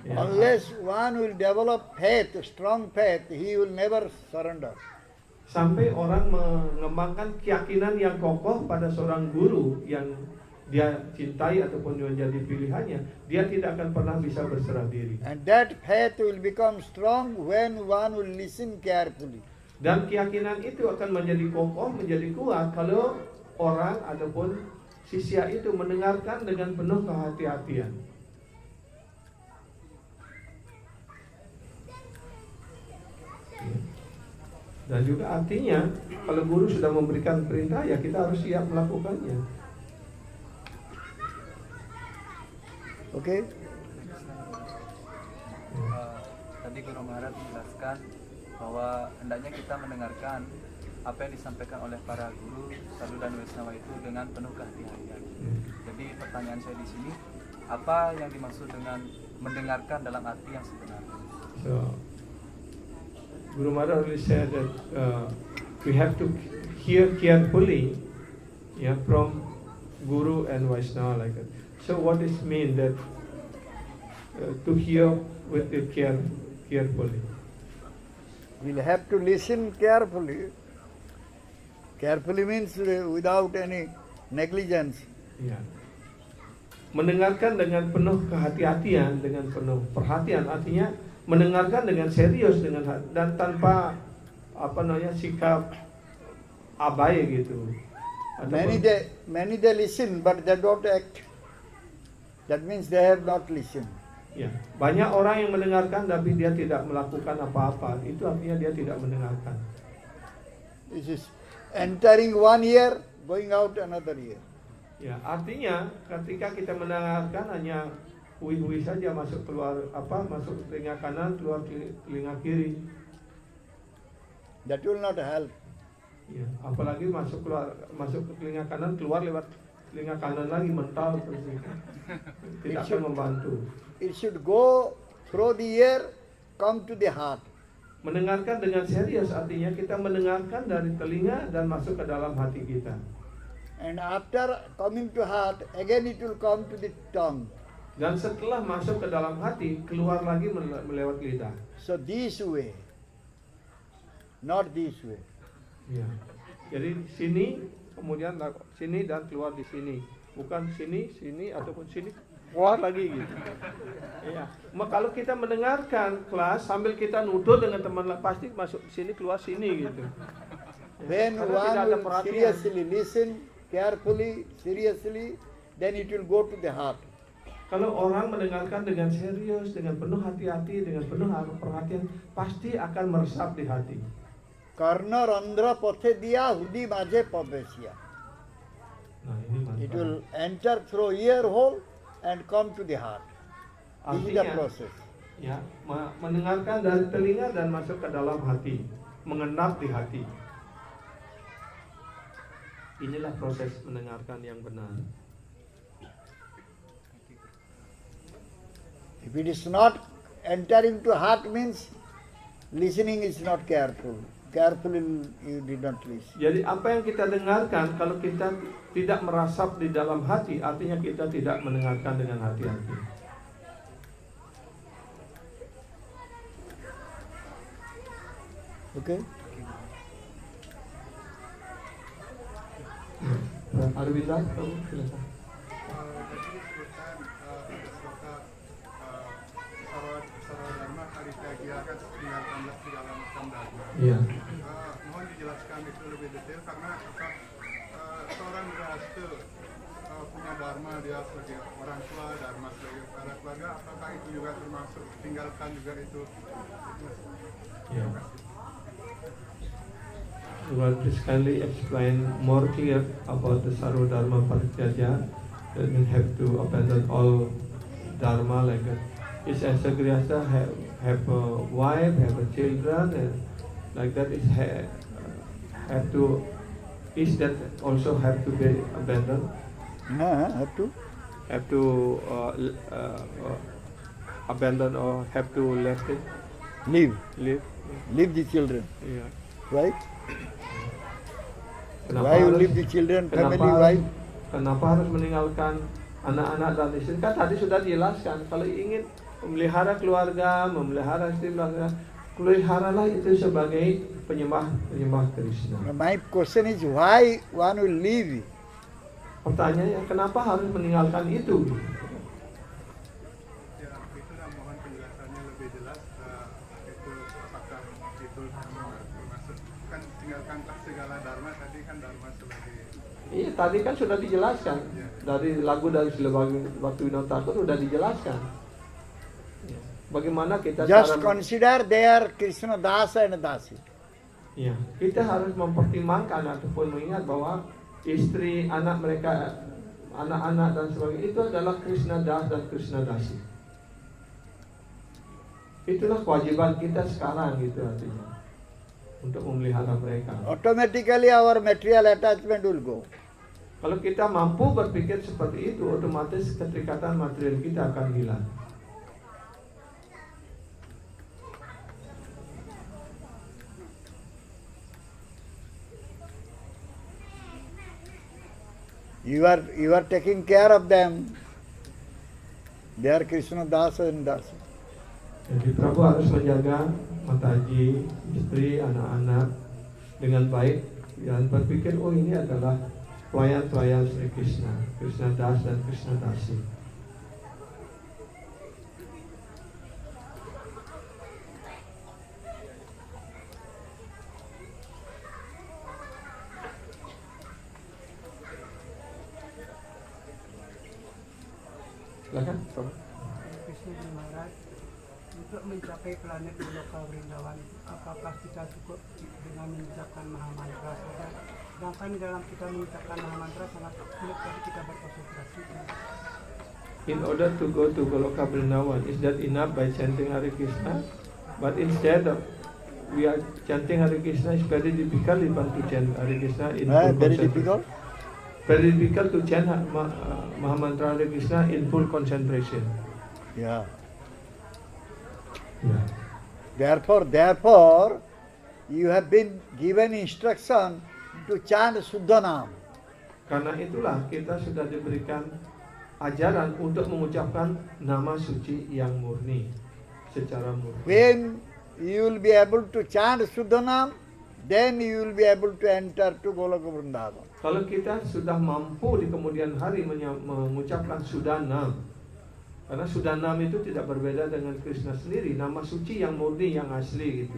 Ya. Unless one will develop faith, strong faith, he will never surrender. Sampai orang mengembangkan keyakinan yang kokoh pada seorang guru yang dia cintai ataupun menjadi pilihannya, dia tidak akan pernah bisa berserah diri. And that faith will become strong when one will listen carefully. Dan keyakinan itu akan menjadi kokoh, menjadi kuat kalau orang ataupun sisya itu mendengarkan dengan penuh kehati-hatian. Dan juga artinya kalau guru sudah memberikan perintah, ya kita harus siap melakukannya. Oke? Tadi Guru Maharaj menjelaskan bahwa hendaknya kita mendengarkan apa yang disampaikan oleh para guru, sadhu dan Vaishnava itu dengan penuh kehati-hatian. Jadi pertanyaan saya di sini, apa yang dimaksud dengan mendengarkan dalam arti yang sebenarnya? So, Guru Maharaj already said that we have to hear carefully, from Guru and Vaishnava like that. So what does it mean that to hear with the carefully? We'll have to listen carefully. Carefully means without any negligence. Ya. Mendengarkan dengan penuh kehati-hatian, dengan penuh perhatian, artinya mendengarkan dengan serius, dan tanpa sikap abai gitu. Many they listen but they don't act. That means they have not listened. Ya, banyak orang yang mendengarkan tapi dia tidak melakukan apa-apa. Itu artinya dia tidak mendengarkan. This is entering one ear, going out another ear. Ya, artinya ketika kita mendengarkan hanya hui-hui saja, masuk telinga kanan, keluar telinga kiri. That will not help. Ya, apalagi masuk ke telinga kanan, keluar lewat telinga kanan lagi, mental terus itu. Tidak akan membantu. It should go through the ear, come to the heart. Mendengarkan dengan serius artinya kita mendengarkan dari telinga dan masuk ke dalam hati kita. And after coming to heart, again it will come to the tongue. Dan setelah masuk ke dalam hati, keluar lagi melewat lidah. So this way, not this way. Ya. Jadi sini, kemudian sini dan keluar di sini. Bukan sini ataupun sini, keluar lagi gitu. Iya. Kalau kita mendengarkan kelas sambil kita nudul dengan teman lain, pasti masuk sini keluar sini gitu. When Karena tidak ada one will perhatian. seriously listen, carefully, seriously, then it will go to the heart. Kalau orang mendengarkan dengan serius, dengan penuh hati-hati, dengan penuh perhatian, pasti akan meresap di hati. Karna randra pathe diya hudi maje pavesya. Nah, ini mantap. It will enter through ear hole and come to the heart. This is the Artinya, process. ya, mendengarkan dari telinga dan masuk ke dalam hati, mengendap di hati. Inilah proses mendengarkan yang benar. If it is not entering to heart means listening is not careful. Carefully you did not listen. Jadi apa yang kita dengarkan kalau kita tidak merasap di dalam hati, artinya kita tidak mendengarkan dengan hati-hati. Okay? Arwinda, kamu silakan. Tadi disebutkan sloka Sarwa Dharma Karita Gia kan meninggalkanlah segala macam dharma. Iya. Mohon dijelaskan itu lebih detail karena seorang grahaste punya dharma, dia sebagai orang tua, dharma sebagai kepala keluarga, apakah itu juga termasuk tinggalkan juga itu? Yeah. Well, please kindly explain more clear about the Sarva Dharma Parityaja. That means have to abandon all dharma like that. Is as a grihastha have a wife, have a children, and like that is have to. Is that also have to be abandoned? Have to. Have to abandon or have to left it? Leave. Leave. The children. Yeah. Right? Kenapa Why you harus- leave the children, Kenapa family, harus- wife? Kenapa harus meninggalkan anak-anak dan istri? Kan tadi sudah dijelaskan, kalau ingin memelihara keluarga, memelihara istri, peliharalah itu sebagai penyembah Krishna. My question is why one will leave? Pertanyaannya, kenapa harus meninggalkan itu? Ya, itulah mohon penjelasannya lebih jelas. Itu apakah itu termasuk kan tinggalkanlah segala dharma, tadi kan dharma sebagai Iya, tadi kan sudah dijelaskan dari lagu dari Srila Bhaktivinoda Thakur sudah dijelaskan. Bagaimana kita Just cara consider they are Krishna Dasa and Dasi. Ya, kita harus mempertimbangkan ataupun mengingat bahwa istri, anak mereka, anak-anak dan sebagainya itu adalah Krishna Das dan Krishna Dasi. Itulah kewajiban kita sekarang gitu artinya untuk memelihara mereka. Automatically our material attachment will go. Kalau kita mampu berpikir seperti itu, otomatis keterikatan material kita akan hilang. You are taking care of them. They are Krishna Dasa and Dasi. Jadi Prabu harus menjaga Mataji, istri, anak-anak dengan baik dan berpikir, oh ini adalah pelayan-pelayan Sri Krishna, Krishna Das dan Krishna Dasi. Silakan, Prabu. Krishna Maharaj, untuk mencapai planet Goloka Vrindavan, apakah kita cukup dengan mengucapkan Mahamantra saja? Sedangkan dalam kita mengucapkan Mahamantra sangat sulit, tapi kita berkonsentrasi. In order to go to Goloka Vrindavan, is that enough by chanting Hare Krishna? But instead of we are chanting Hare Krishna is very difficult even to chant Hare Krishna in full Very concentration. difficult. Very difficult to chant Mahamantra Hare Krishna in full concentration. Yeah. Yeah. Therefore, you have been given instruction to chant Suddhanam. Karena itulah kita sudah diberikan ajaran untuk mengucapkan nama suci yang murni secara murni. When you will be able to chant Suddhanam, then you will be able to enter to Goloka Vrindavan. Kalau kita sudah mampu di kemudian hari mengucapkan Sudanam, karena Sudanam itu tidak berbeda dengan Krishna sendiri, nama suci yang murni, yang asli gitu.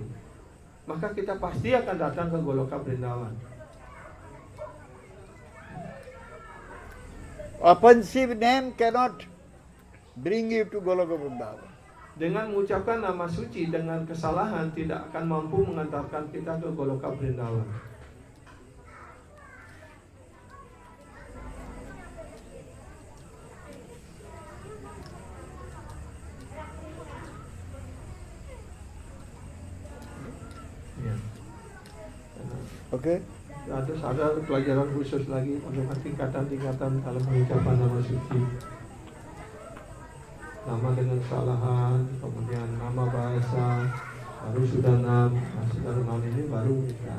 Maka kita pasti akan datang ke Goloka Vrindavan. Offensive name cannot bring you to Goloka Vrindavan. Dengan mengucapkan nama suci dengan kesalahan tidak akan mampu mengantarkan kita ke Goloka Vrindavan. Ya. Okay? Terus ada pelajaran khusus lagi untuk tingkatan-tingkatan dalam mengucapkan nama suci. Nama dengan kesalahan, kemudian nama bahasa, baru Sudanam. Nah, Sudanam ini baru kita.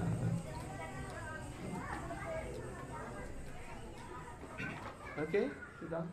Oke, sudah.